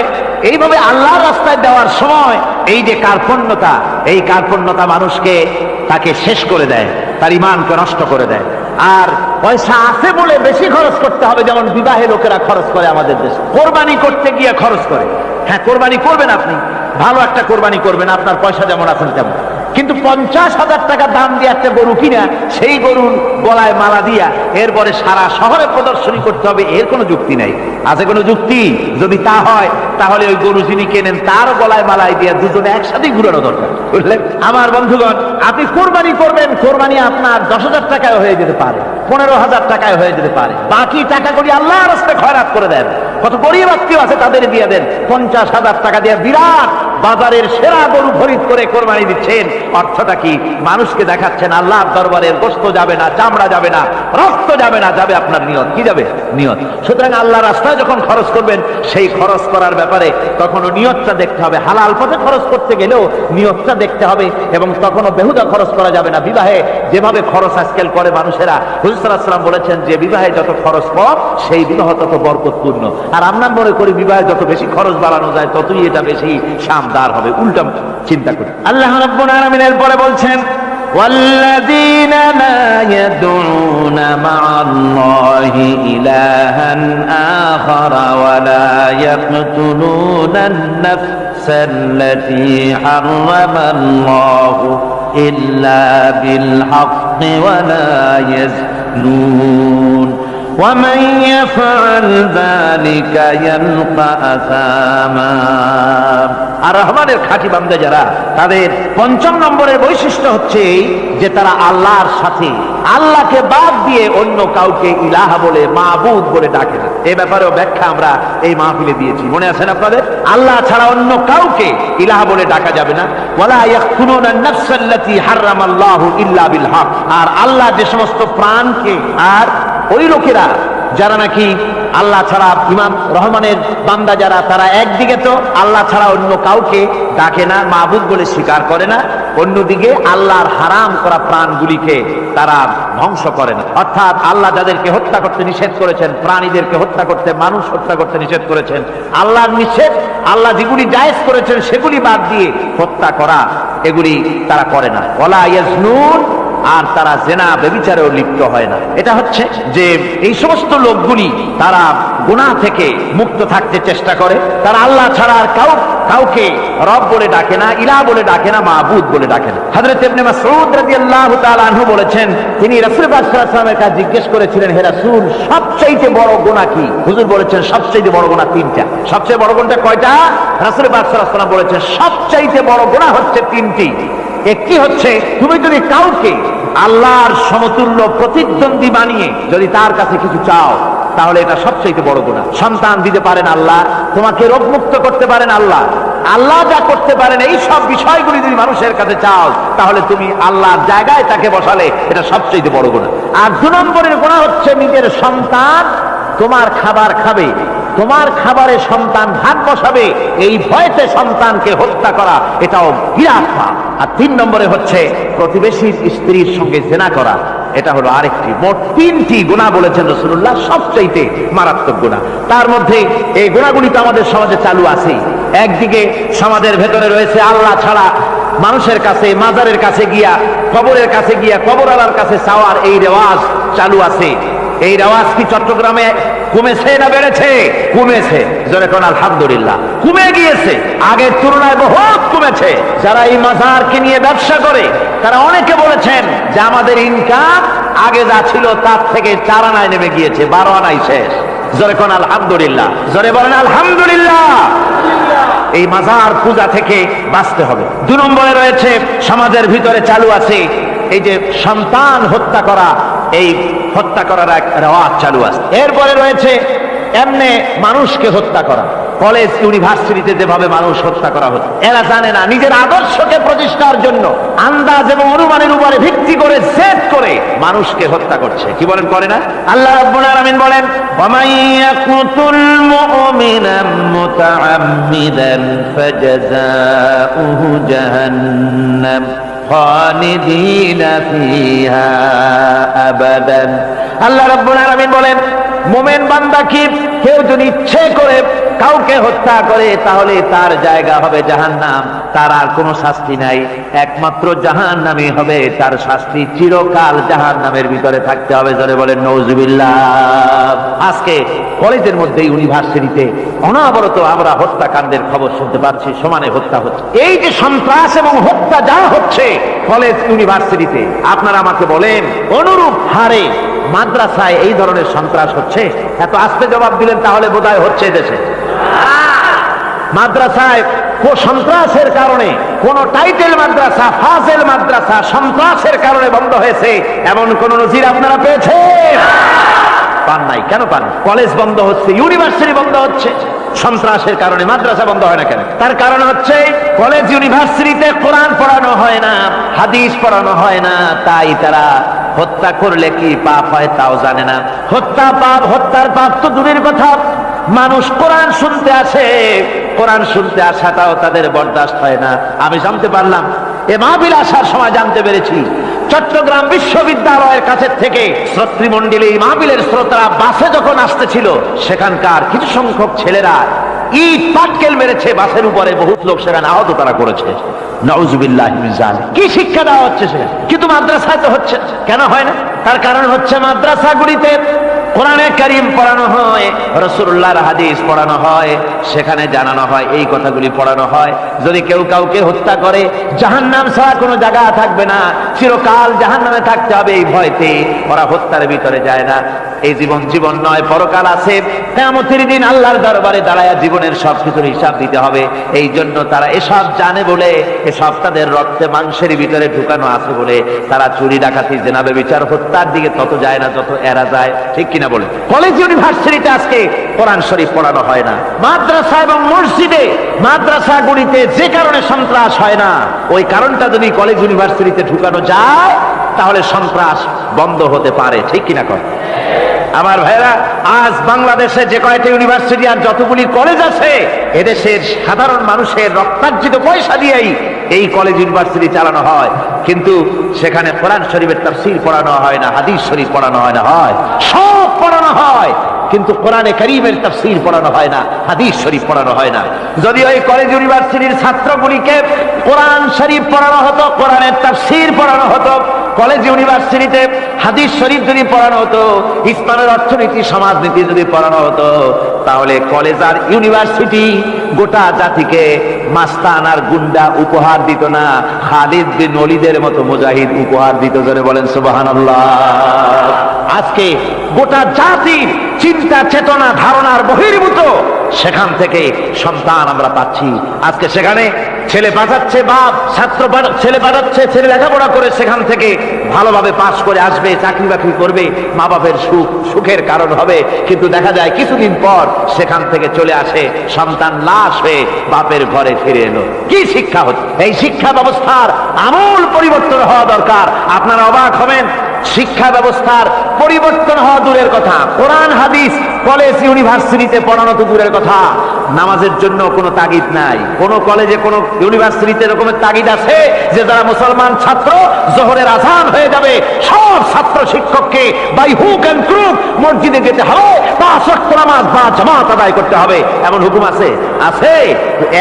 এইভাবে আল্লাহ রাস্তায় দেওয়ার সময় এই যে কার্পণ্যতা, এই কার্পণ্যতা মানুষকে তাকে শেষ করে দেয়, তার ঈমানকে নষ্ট করে দেয়। আর পয়সা আছে বলে বেশি খরচ করতে হবে, যেমন বিবাহে লোকেরা খরচ করে আমাদের দেশে, কোরবানি করতে গিয়ে খরচ করে। হ্যাঁ, কোরবানি করবেন আপনি, ভালো একটা কোরবানি করবেন, আপনার পয়সা যেমন আছেন তেমন, কিন্তু 50,000 টাকা দাম দিয়ে একটা গরু কিনা, সেই গরুর গলায় মালা দিয়া এরপরে সারা শহরে প্রদর্শনী করতে হবে, এর কোনো যুক্তি নাই। আছে কোনো যুক্তি? যদি তা হয় তাহলে ওই গরু যিনি কেনেন তার গলায় মালায় দিয়ে দুজনে একসাথেই ঘুরানো দরকার, বুঝলেন? আমার বন্ধুগণ, আপনি কোরবানি করবেন, কোরবানি আপনার 10,000 টাকায় হয়ে যেতে পারে, 15,000 টাকায় হয়ে যেতে পারে, বাকি টাকাগুলি আল্লাহর রাস্তায় খয়রাত করে দেন। কত গরিব আত্মীয় আছে তাদের দিয়ে দেন। 50,000 টাকা দিয়ে বিরাট বাজারের সেরা গরু খরিদ করে কোরবানি দিচ্ছেন। অর্থটা কি? মানুষকে দেখাচ্ছেন আল্লাহর দরবারের গোশত যাবে না, চামড়া যাবে না, রক্ত যাবে না, যাবে আপনার নিয়ত। কি যাবে? নিয়ত। সুতরাং আল্লাহ রাস্তায় যখন খরচ করবেন, সেই খরচ করার ব্যাপারে তখনও নিয়তটা দেখতে হবে। হালাল পথে খরচ করতে গেলেও নিয়তটা দেখতে হবে, এবং তখনও বেহুদা খরচ করা যাবে না। বিবাহে যেভাবে খরচ আজকাল করে মানুষেরা, হুজুর সাল্লাল্লাহু আলাইহি ওয়াসাল্লাম বলেছেন যে বিবাহে যত খরচ কম, সেই বিবাহ তত বরকতপূর্ণ। আর আমরা মনে করি বিবাহে যত বেশি খরচ বাড়ানো যায় ততই এটা বেশি শানদার হবে। উল্টা চিন্তা করি। আল্লাহ রাব্বুল আলামিন এরপরে বলছেন, والذين لا يدعون مع الله إلها آخر ولا يقتلون النفس التي حرم الله إلا بالحق ولا يزنون ومن يفعل ذلك يلقى أثاما। আর রহমানের খাঁটি বান্দা যারা, তাদের পঞ্চম নম্বরের বৈশিষ্ট্য হচ্ছে যে তারা আল্লাহর সাথে, আল্লাহকে বাদ দিয়ে অন্য কাউকে ইলাহা বলে, মাবুদ বলে ডাকে না। এই ব্যাপারেও ব্যাখ্যা আমরা এই মাহফিলে দিয়েছি, মনে আছেন আপনাদের? আল্লাহ ছাড়া অন্য কাউকে ইলাহা বলে ডাকা যাবে না। ওয়ালা ইয়াকতুলুনা আন-নাফসাল্লাতী হারামাল্লাহু ইল্লা বিল হক। আর আল্লাহ যে সমস্ত প্রাণকে, আর ওই লোকেরা যারা নাকি আল্লাহ ছাড়া, ইমাম রহমানের বান্দা যারা, তারা একদিকে তো আল্লাহ ছাড়া অন্য কাউকে ডাকে না, মাবুদ বলে স্বীকার করে না, অন্যদিকে আল্লাহর হারাম করা প্রাণগুলিকে তারা ধ্বংস করে না। অর্থাৎ আল্লাহ যাদেরকে হত্যা করতে নিষেধ করেছেন, প্রাণীদেরকে হত্যা করতে, মানুষ হত্যা করতে নিষেধ করেছেন, আল্লাহর নিষেধ, আল্লাহ যেগুলি জায়েজ করেছেন সেগুলি বাদ দিয়ে হত্যা করা, এগুলি তারা করে না। ওয়ালা ইয়াজনুন, আর তারা জেনা ব্যভিচারেও লিপ্ত হয় না। এটা হচ্ছে যে এই সমস্ত লোকগুলি তারা গুনাহ থেকে মুক্ত থাকতে চেষ্টা করে। তারা আল্লাহ ছাড়া আর কাউকে রব বলে ডাকে না, ইলাহ বলে ডাকে না, মাবুদ বলে ডাকে না। হযরত ইবনে মাসউদ রাদিয়াল্লাহু তাআলা আনহু বলেছেন, তিনি রাসূল পাক সাল্লাল্লাহু আলাইহি ওয়াসাল্লামের কাছে জিজ্ঞেস করেছিলেন, হে রাসূল, সবচেয়ে বড় গুনাহ কি? হুজুর বলেছেন সবচেয়ে বড় গুনাহ তিনটা। সবচেয়ে বড় গুনাহটা কয়টা? রাসূল পাক সাল্লাল্লাহু আলাইহি ওয়াসাল্লাম বলেছেন সবচেয়ে বড় গুনাহ হচ্ছে তিনটি। একটি হচ্ছে, তুমি যদি কাউকে আল্লাহর সমতুল্য প্রতিদ্বন্দ্বী বানিয়ে যদি তার কাছে কিছু চাও, তাহলে এটা সবচেয়ে বড় গুনাহ। সন্তান দিতে পারেন আল্লাহ, তোমাকে রোগমুক্ত করতে পারেন আল্লাহ, আল্লাহ যা করতে পারেন এই সব বিষয়গুলি যদি মানুষের কাছে চাও, তাহলে তুমি আল্লাহর জায়গায় তাকে বসালে, এটা সবচেয়ে বড় গুনাহ। আর 2 নম্বরের গুনাহ হচ্ছে, নিজের সন্তান তোমার খাবার খাবে, তোমার খাবারে সন্তান ভাগ বসাবে, এই ভয়তে সন্তানকে হত্যা করা, এটাও বিরাট পাপ। আর 3 নম্বরে হচ্ছে প্রতিবেশীর স্ত্রীর সঙ্গে জেনা করা, এটা হলো আরেকটি। মোট 3টি গুনাহ বলেছেন রাসূলুল্লাহ, সবচেয়ে মারাত্মক গুনাহ। তার মধ্যে এই গুনাহগুলি তো আমাদের সমাজে চালু আছে। একদিকে সমাজের ভেতরে রয়েছে আল্লাহ ছাড়া মানুষের কাছে, মাজারের কাছে গিয়া, কবরের কাছে গিয়া, কবরওয়ালার কাছে চাওয়ার এই রেওয়াজ চালু আছে। এই রেওয়াজ কি চট্টগ্রামে কমেছে না বেড়েছে? কমেছে। জোরে কোন আলহামদুলিল্লাহ। কমে গিয়েছে, আগের তুলনায় বহুত কমেছে। যারা এই মাজারকে নিয়ে ব্যবসা করে, তারা অনেকে বলেছেন যে আমাদের ইনকাম আগে যা ছিল তার থেকে 4 আনায় নেমে গিয়েছে, 12 আনাই শেষ। জোরে কোন আলহামদুলিল্লাহ। জোরে বলেন আলহামদুলিল্লাহ। এই মাজার পূজা থেকে বাঁচতে হবে। 2 নম্বরে রয়েছে, সমাজের ভিতরে চালু আছে এই যে সন্তান হত্যা করা, এই হত্যা করার এক রেওয়াজ চালু আছে। এরপরে রয়েছে এমনি মানুষকে হত্যা করা। কলেজ ইউনিভার্সিটিতে যেভাবে মানুষ হত্যা করা হচ্ছে, এরা জানে না নিজের আদর্শকে প্রতিষ্ঠার জন্য আন্দাজ এবং অনুমানের উপরে ভিত্তি করে জেদ করে মানুষকে হত্যা করছে। কি বলেন? করে না? আল্লাহ রাব্বুল আলামিন বলেন, ওয়ামান ইয়াকুতুল মুমিনা মুতাআম্মিদান ফাজাযাউহু জাহান্নাম খালিদিনা ফিহা আবাদান। আল্লাহ রাব্বুল আলামিন বলেন, মুমিন বান্দা কি কেউ যদি ইচ্ছে করে কাউকে হত্যা করে, তাহলে তার জায়গা হবে জাহান্নাম, তার আর কোনো শাস্তি নাই, একমাত্র জাহান্নামই হবে তার শাস্তি, চিরকাল জাহান্নামের ভিতরে থাকতে হবে। জোরে বলেন নাউজুবিল্লাহ। আজকে কলেজের মধ্যে, ইউনিভার্সিটিতে অনবরত আমরা হত্যাকাণ্ডের খবর শুনতে পাচ্ছি, সমানে হত্যা হচ্ছে। এই যে সন্ত্রাস এবং হত্যা যা হচ্ছে কলেজ ইউনিভার্সিটিতে, আপনারা আমাকে বলেন অনুরূপ হারে মাদ্রাসায় এই ধরনের সন্ত্রাস হচ্ছে? এত আস্তে জবাব দিলেন তাহলে বোধহয় হচ্ছে দেশে। মাদ্রাসায় সন্ত্রাসের কারণে, কোন টাইটেল মাদ্রাসা, ফাজেল মাদ্রাসা সন্ত্রাসের কারণে বন্ধ হয়েছে এমন কোন নজির আপনারা পেয়েছেন? পান নাই। কেন পান? কলেজ বন্ধ হচ্ছে, ইউনিভার্সিটি বন্ধ হচ্ছে, সন্ত্রাসের কারণে মাদ্রাসা বন্ধ হয় না কেন? তার কারণ হচ্ছে কলেজ ইউনিভার্সিটিতে কোরআন পড়ানো হয় না, হাদিস পড়ানো হয় না, তাই তারা হত্যা করলে কি পাপ হয় তাও জানে না। হত্যার পাপ তো দূরের কথা, মানুষ কোরআন শুনতে আসে, কোরআন শুনতে আসাটাও তাদের বরদাস্ত হয় না। আমি জানতে পারলাম, এ মাহফিল আসার সময় জানতে পেরেছি, চট্টগ্রাম বিশ্ববিদ্যালয়ের কাছে থেকে শ্রোতৃমণ্ডলী মাহফিলের শ্রোতারা বাসে যখন আসতেছিল, সেখানকার কিছু সংখ্যক ছেলেরা ইট পাটকেল মেরেছে বাসের উপরে, বহুত লোক সেখানে আহত তারা করেছে। নাউজুবিল্লাহ মিন যালিক। কি শিক্ষা দেওয়া হচ্ছে সেখানে? কিন্তু মাদ্রাসায় তো হচ্ছে না। কেন হয় না? তার কারণ হচ্ছে মাদ্রাসাগুলিতে কোরআনে কারীম পড়ানো হয়, রাসূলুল্লাহর হাদিস পড়ানো হয়, সেখানে জানানো হয়, এই কথাগুলি পড়ানো হয়। যদি কেউ কাউকে হত্যা করে, জাহান্নাম ছাড়া কোনো জায়গা থাকবে না, চিরকাল জাহান্নামে থাকতে হবে, এই ভয়তে ওরা হত্যার ভিতরে যায় না। এই জীবন নয়, পরকাল আছে, কিয়ামতের দিন আল্লাহর দরবারে দাঁড়ায়া জীবনের সবকিছুর হিসাব দিতে হবে। এই জন্য তারা এসব জানে বলে, এসব তাদের রক্তে মাংসের ভিতরে ঢুকানো আছে বলে তারা চুরি ডাকাতি জেনা ব্যভিচার হত্যার দিকে তত যায় না যত এরা যায়। ঠিক কিনা বলে? কলেজ ইউনিভার্সিটিতে আজকে কোরআন শরীফ পড়ানো হয় না। মাদ্রাসা এবং মসজিদে, মাদ্রাসাগুলিতে যে কারণে সন্ত্রাস হয় না, ওই কারণটা যদি কলেজ ইউনিভার্সিটিতে ঢুকানো যায়, তাহলে সন্ত্রাস বন্ধ হতে পারে। ঠিক কিনা কর? আমার ভাইরা, আজ বাংলাদেশে যে কয়টা ইউনিভার্সিটি আর যতগুলি কলেজ আছে, এদেশের সাধারণ মানুষের রক্তার্জিত পয়সা দিয়েই এই কলেজ ইউনিভার্সিটি চালানো হয়, কিন্তু সেখানে কোরআন শরীফের তাফসীর পড়ানো হয় না, হাদিস শরীফ পড়ানো হয় না, হয় সব পড়ানো হয়, কিন্তু কোরআনে কারীমের তাফসীর পড়ানো হয় না, হাদিস শরীফ পড়ানো হয় না। যদি ওই কলেজ ইউনিভার্সিটির ছাত্রগুলিকে কোরআন শরীফ পড়ানো হতো, কোরআনের তাফসীর পড়ানো হতো, কলেজ ইউনিভার্সিটিতে হাদিস শরীফ যদি পড়ানো হতো, ইসলামের অর্থনীতি সমাজনীতি যদি পড়ানো হতো, তাহলে কলেজ আর ইউনিভার্সিটি গোটা জাতিকে মাস্তান আর গুন্ডা উপহার দিত না, খালিদ বিন ওলীদের মতো মুজাহিদ উপহার দিত। জোরে বলেন সুবহানাল্লাহ। আজকে গোটা জাতির চিন্তা চেতনা ধারণার বহির্ভূত সেখান থেকে সন্তান আমরা পাচ্ছি। আজকে সেখানে ছেলে পাঠাচ্ছে বাপ, ছেলে পাঠাচ্ছে, ছেলে লেখাপড়া করে সেখান থেকে ভালোভাবে পাশ করে আসবে, চাকরি বাকরি করবে, মা বাপের সুখের কারণ হবে। কিন্তু দেখা যায় কিছুদিন পর সেখান থেকে চলে আসে সন্তান লাশ হয়ে বাপের ঘরে ফিরে এলো। কি শিক্ষা হচ্ছে? এই শিক্ষা ব্যবস্থার আমূল পরিবর্তন হওয়া দরকার। আপনারা অবাক হবেন, শিক্ষা ব্যবস্থার পরিবর্তন হওয়া দূরের কথা, কোরআন হাদিস কলেজ ইউনিভার্সিটিতে পড়ানো তো দূরের কথা, নামাজের জন্য কোনো তাগিদ নাই। কোন কলেজে কোন ইউনিভার্সিটিতে এরকমের তাগিদ আছে যে যারা মুসলমান ছাত্র, জোহরের আযান হয়ে যাবে, সব ছাত্র শিক্ষককে বাই হুক এন্ড ক্রুক মসজিদে যেতে হবে, 5 ওয়াক্ত নামাজ বা জামাত আদায় করতে হবে, এমন হুকুম আছে? আছে।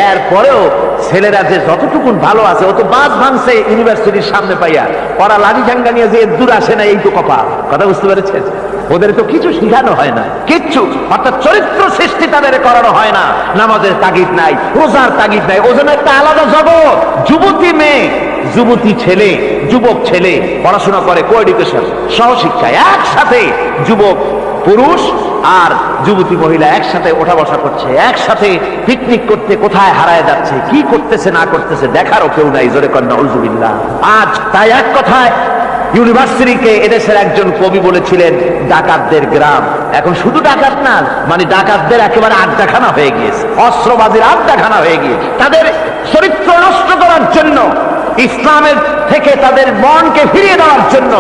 এরপরেও ছেলেরা যে যতটুকু ভালো আছে, ও তো বাস ভাঙছে ইউনিভার্সিটির সামনে পাইয়া, ওরা লাঠি ঝাঙ্গা নিয়ে যে দূর আসে না, এই তো কপাল। কথা বুঝতে পেরেছেন? ওদের তো কিছু শিখানো হয় না, কিচ্ছু, অর্থাৎ চরিত্র সৃষ্টি তাদের করানো হয় না। নামাজের তাগিদ নাই, রোজার তাগিদ নাই, ওজন একটা আলাদা জগৎ। যুবতী মেয়ে, যুবতী ছেলে, যুবক ছেলে পড়াশোনা করে কো এডুকেশন, সহশিক্ষায়, একসাথে যুবক পুরুষ আর যুবতী মহিলা একসাথে ওঠা বসা করছে, একসাথে পিকনিক করতে কোথায় হারায় যাচ্ছে, কি করতেছে না করতেছে দেখারও কেউ নাই। জোরে কর নাউজুবিল্লাহ। আজ তাই এক কথায় ইউনিভার্সিটিকে এদেশের একজন কবি বলেছিলেন ডাকাতদের গ্রাম। এখন শুধু ডাকাত না, মানে ডাকাতদের একেবারে আড্ডাখানা হয়ে গিয়েছে, অস্ত্রবাজির আড্ডাখানা হয়ে গিয়েছে। তাদের চরিত্র নষ্ট করার জন্য, ইসলামের থেকে তাদের মনকে ফিরিয়ে দেওয়ার জন্য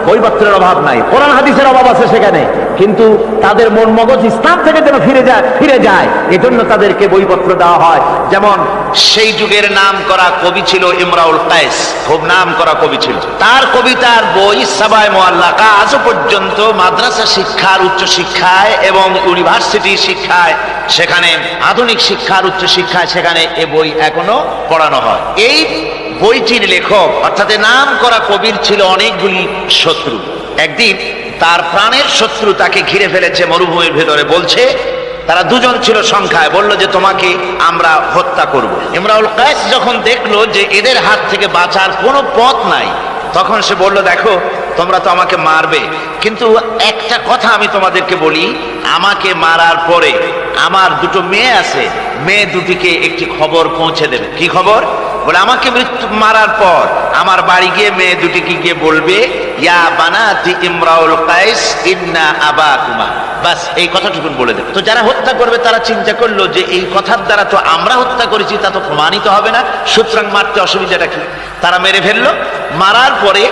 বইপত্রের অভাব নাই, কোরআন হাদিসের অভাব আছে সেখানে, কিন্তু তাদের মন মগজ ইসলাম থেকে যেন ফিরে যায় এজন্য তাদেরকে বইপত্র দেওয়া হয়। যেমন সেই যুগের নাম করা কবি ছিল ইমরাউল কায়েস, খুব নাম করা কবি ছিল। তার কবিতার বই সাবায়ে মুআল্লাকা আজও পর্যন্ত মাদ্রাসা শিক্ষার, উচ্চ শিক্ষায় এবং ইউনিভার্সিটি শিক্ষায়, সেখানে আধুনিক শিক্ষার উচ্চ শিক্ষায় সেখানে এ বই এখনো পড়ানো হয়। এই বইটির লেখক অর্থাৎ নাম করা কবির ছিল অনেকগুলি শত্রু। একদিন তার প্রাণের শত্রু তাকে ঘিরে ফেলেছে মরুভূমির ভেতরে, বলছে, তারা দুজন ছিল সংখ্যায়, বলল যে তোমাকে আমরা হত্যা করব। ইমরাউল কায়েস যখন দেখলো যে এদের হাত থেকে বাঁচার কোনো পথ নাই, তখন সে বলল, দেখো তোমরা তো আমাকে মারবে, কিন্তু একটা কথা আমি তোমাদেরকে বলি, আমাকে মারার পরে আমার দুটো মেয়ে আছে, মেয়ে দুটিকে একটি খবর পৌঁছে দেবে। কি খবর? বলে আমাকে মারার পর আমার বাড়ি গিয়ে মেয়ে দুটিকে গিয়ে বলবে, ইয়া বানাতি ইমরাউল কায়েস ইন্না আবাকুমা, বাস এই কথাটুকুন বলে দেবে। তো যারা হত্যা করবে তারা চিন্তা করলো যে এই কথার দ্বারা তো আমরা হত্যা করেছি, তা তো প্রমাণিত হবে না, সুতরাং মারতে অসুবিধাটা কি। তারা মেরে ফেললো। মারার পরে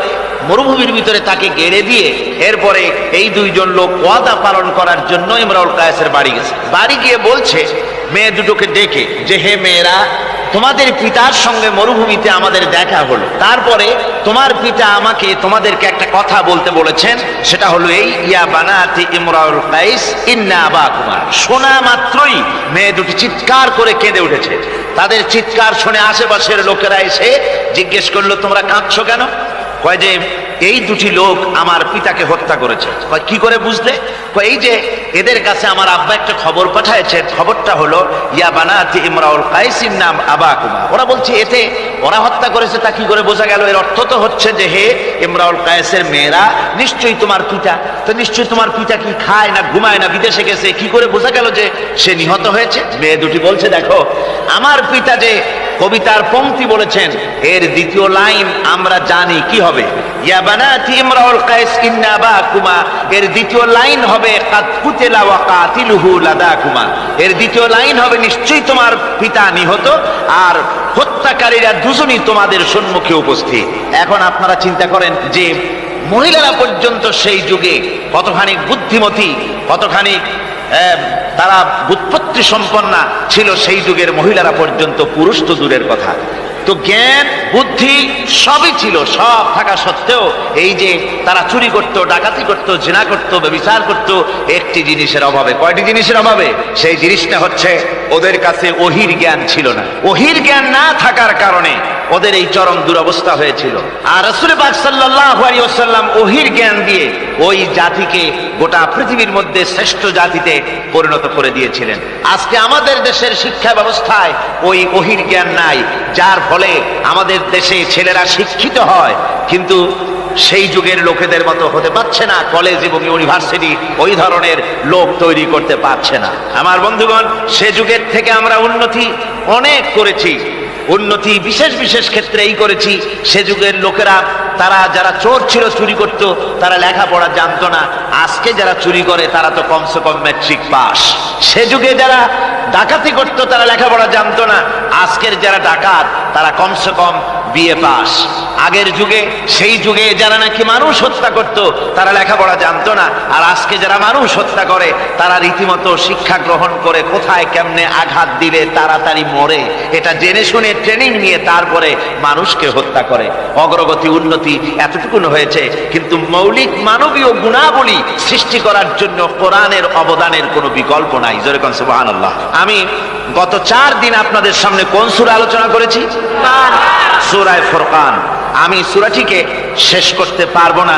মরুভূমির ভিতরে তাকে গেড়ে দিয়ে এরপরে এই দুইজন লোক ওয়াদা পালন করার জন্য ইমরাউল কায়েসের বাড়ি গেছে। বাড়ি গিয়ে বলছে মেয়ে দুটোকে ডেকে যে, হে মেয়েরা, তোমাদের পিতার সঙ্গে মরুভূমিতে আমাদের দেখা হলো, তারপরে তোমার পিতা আমাকে তোমাদেরকে একটা কথা বলতে বলেছেন, সেটা হলো এই, ইয়া বানাতি ইমরাউল কায়েস ইন্না আবাকুমা। শোনা মাত্রই মেয়ে দুটি চিৎকার করে কেঁদে উঠেছে। তাদের চিৎকার শুনে আশেপাশের লোকেরা এসে জিজ্ঞেস করলো, তোমরা কাঁদছো কেন? কয় যে এই দুটি লোক আমার পিতাকে হত্যা করেছে। কয় কি করে বুঝলে? কয় এই যে এদের কাছে আমার আব্বা একটা খবর পাঠাইছে, খবরটা হলো ইয়া বানাতি ইমরাউল কায়েসিন নাম আবাকুমা। ওরা বলছে এতে ওরা হত্যা করেছে, তা কি করে বোঝা গেল? এর অর্থ তো হচ্ছে যে হে ইমরাউল কায়েসের মেয়েরা, নিশ্চয়ই তোমার পিতা, তো নিশ্চয়ই তোমার পিতা কি খায় না ঘুমায় না বিদেশে গেছে, কি করে বোঝা গেল যে সে নিহত হয়েছে? মেয়ে দুটি বলছে, দেখো আমার পিতা যে কবিতার পংক্তি বলেছেন এর দ্বিতীয় লাইন আমরা জানি কি হবে, ইয়া বানাতি ইমরাউল কায়েস ইন্না আবাকুমা। এর দ্বিতীয় লাইন হবে কাদ কুতিলা ওয়া কাতিলুহু লাদাকুমা। এর দ্বিতীয় লাইন হবে নিশ্চয়ই তোমার পিতা নিহত আর হত্যাকারীরা দুজনই তোমাদের সম্মুখে উপস্থিত। এখন আপনারা চিন্তা করেন যে মহিলারা পর্যন্ত সেই যুগে কতখানি বুদ্ধিমতী, কতখানি তারা বুৎপত্তি সম্পন্না ছিল সেই যুগের মহিলারা পর্যন্ত, পুরুষ তো দূরের কথা। তো জ্ঞান বুদ্ধি সবই ছিল, সব থাকা সত্ত্বেও এই যে তারা চুরি করত, ডাকাতি করত, জিনা করত, ব্যভিচার করত একটি জিনিসের অভাবে। কয়টি জিনিসের অভাবে? সেই জিনিসটা হচ্ছে ওদের কাছে ওহির জ্ঞান ছিল না। ওহির জ্ঞান না থাকার কারণে ওদের এই চরম দুরবস্থা হয়েছিল। আর রাসূল পাক সাল্লাল্লাহু আলাইহি ওয়াসাল্লাম ওহির জ্ঞান দিয়ে ওই জাতিকে গোটা পৃথিবীর মধ্যে শ্রেষ্ঠ জাতিতে পরিণত করে দিয়েছিলেন। আজকে আমাদের দেশের শিক্ষা ব্যবস্থায় ওই ওহির জ্ঞান নাই, যার ফলে আমাদের দেশে ছেলেরা শিক্ষিত হয় কিন্তু সেই যুগের লোকেদের মতো হতে পারছে না, কলেজ এবং ইউনিভার্সিটি ওই ধরনের লোক তৈরি করতে পারছে না। আমার বন্ধুগণ, সে যুগের থেকে আমরা উন্নতি অনেক করেছি। উন্নতি বিশেষ বিশেষ ক্ষেত্রে এই করেছি, সে যুগের লোকেরা তারা যারা চোর ছিল, চুরি করত, তারা লেখাপড়া জানতো না। আজকে যারা চুরি করে তারা তো কমসে কম ম্যাট্রিক পাস। সে যুগে যারা ডাকাতি করত তারা লেখাপড়া জানতো না। আজকের যারা ডাকাত তারা কমসে কম বিএ পাস। আগের যুগে, সেই যুগে যারা নাকি মানুষ হত্যা করত তারা লেখাপড়া জানতো না। আর আজকে যারা মানুষ হত্যা করে তারা রীতিমতো শিক্ষা গ্রহণ করে কোথায় কেমনে আঘাত দিলে তাড়াতাড়ি মরে এটা জেনে শুনে ট্রেনিং নিয়ে তারপরে মানুষকে হত্যা করে। অগ্রগতি উন্নতি এতটুকুন হয়েছে, কিন্তু মৌলিক মানবীয় গুণাবলী সৃষ্টি করার জন্য কোরআনের অবদানের কোনো বিকল্প নাই। জোরে কোন সুবহানাল্লাহ। আমি গত 4 দিন আপনাদের সামনে কোন সূরা আলোচনা করেছি? সূরা ফুরকান। আমি সূরাটিকে শেষ করতে পারবো না,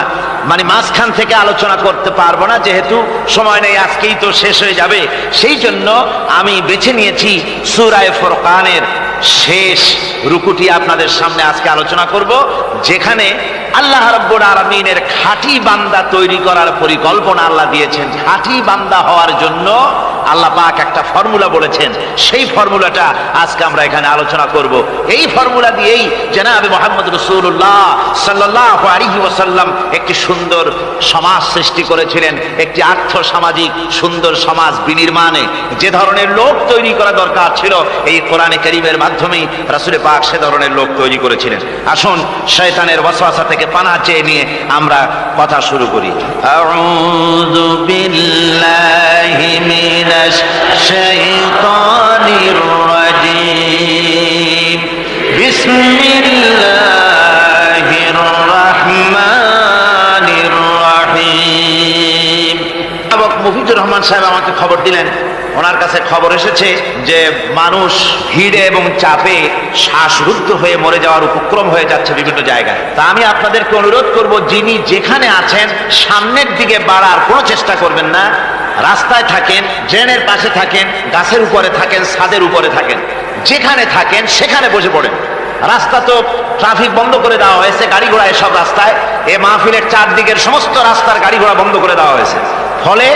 মানে মাঝখান থেকে আলোচনা করতে পারবো না, যেহেতু সময় নেই, আজকেই তো শেষ হয়ে যাবে। সেই জন্য আমি বেছে নিয়েছি সূরা ফুরকানের শেষ রুকুটি আপনাদের সামনে আজকে আলোচনা করব, যেখানে আল্লাহ রাব্বুল আলামিনের খাঁটি বান্দা তৈরি করার পরিকল্পনা আল্লাহ দিয়েছেন। খাঁটি বান্দা হওয়ার জন্য আল্লাহ পাক একটা ফর্মুলা বলেছেন, সেই ফর্মুলাটা আজকে আমরা এখানে আলোচনা করব। এই ফর্মুলা দিয়েই জনাবে মুহাম্মদ রাসূলুল্লাহ সাল্লাল্লাহু আলাইহি ওয়াসাল্লাম একটি সুন্দর সমাজ সৃষ্টি করেছিলেন। একটি আর্থসামাজিক সুন্দর সমাজ বিনির্মাণে যে ধরনের লোক তৈরি করা দরকার ছিল, এই কোরআনে কারীমের মাধ্যমেই রাসূল পাক সে ধরনের লোক তৈরি করেছিলেন। আসুন শয়তানের ওয়াসওয়াসা থেকে পানাহ চেয়ে নিয়ে আমরা কথা শুরু করি। আউযু বিল্লাহি মিনাশ শাইতানির রাজীম। বিসমিল্লাহির রাহমানির রাহিম। মুফিদুর রহমান সাহেব আমাকে খবর দিলেন, ওনার কাছে খবর এসেছে যে মানুষ ভিড়ে এবং চাপে শ্বাসরুদ্ধ হয়ে মরে যাওয়ার উপক্রম হয়ে যাচ্ছে বিভিন্ন জায়গায়। তা আমি আপনাদেরকে অনুরোধ করব, যিনি যেখানে আছেন সামনের দিকে বাড়ার কোনো চেষ্টা করবেন না। রাস্তায় থাকেন, ড্রেনের পাশে থাকেন, গাছের উপরে থাকেন, ছাদের উপরে থাকেন, যেখানে থাকেন সেখানে বসে পড়েন। রাস্তা তো ট্রাফিক বন্ধ করে দেওয়া হয়েছে, গাড়ি ঘোড়া এসব রাস্তায়, এ মাহফিলের চারদিকের সমস্ত রাস্তার গাড়ি ঘোড়া বন্ধ করে দেওয়া হয়েছে। ফলে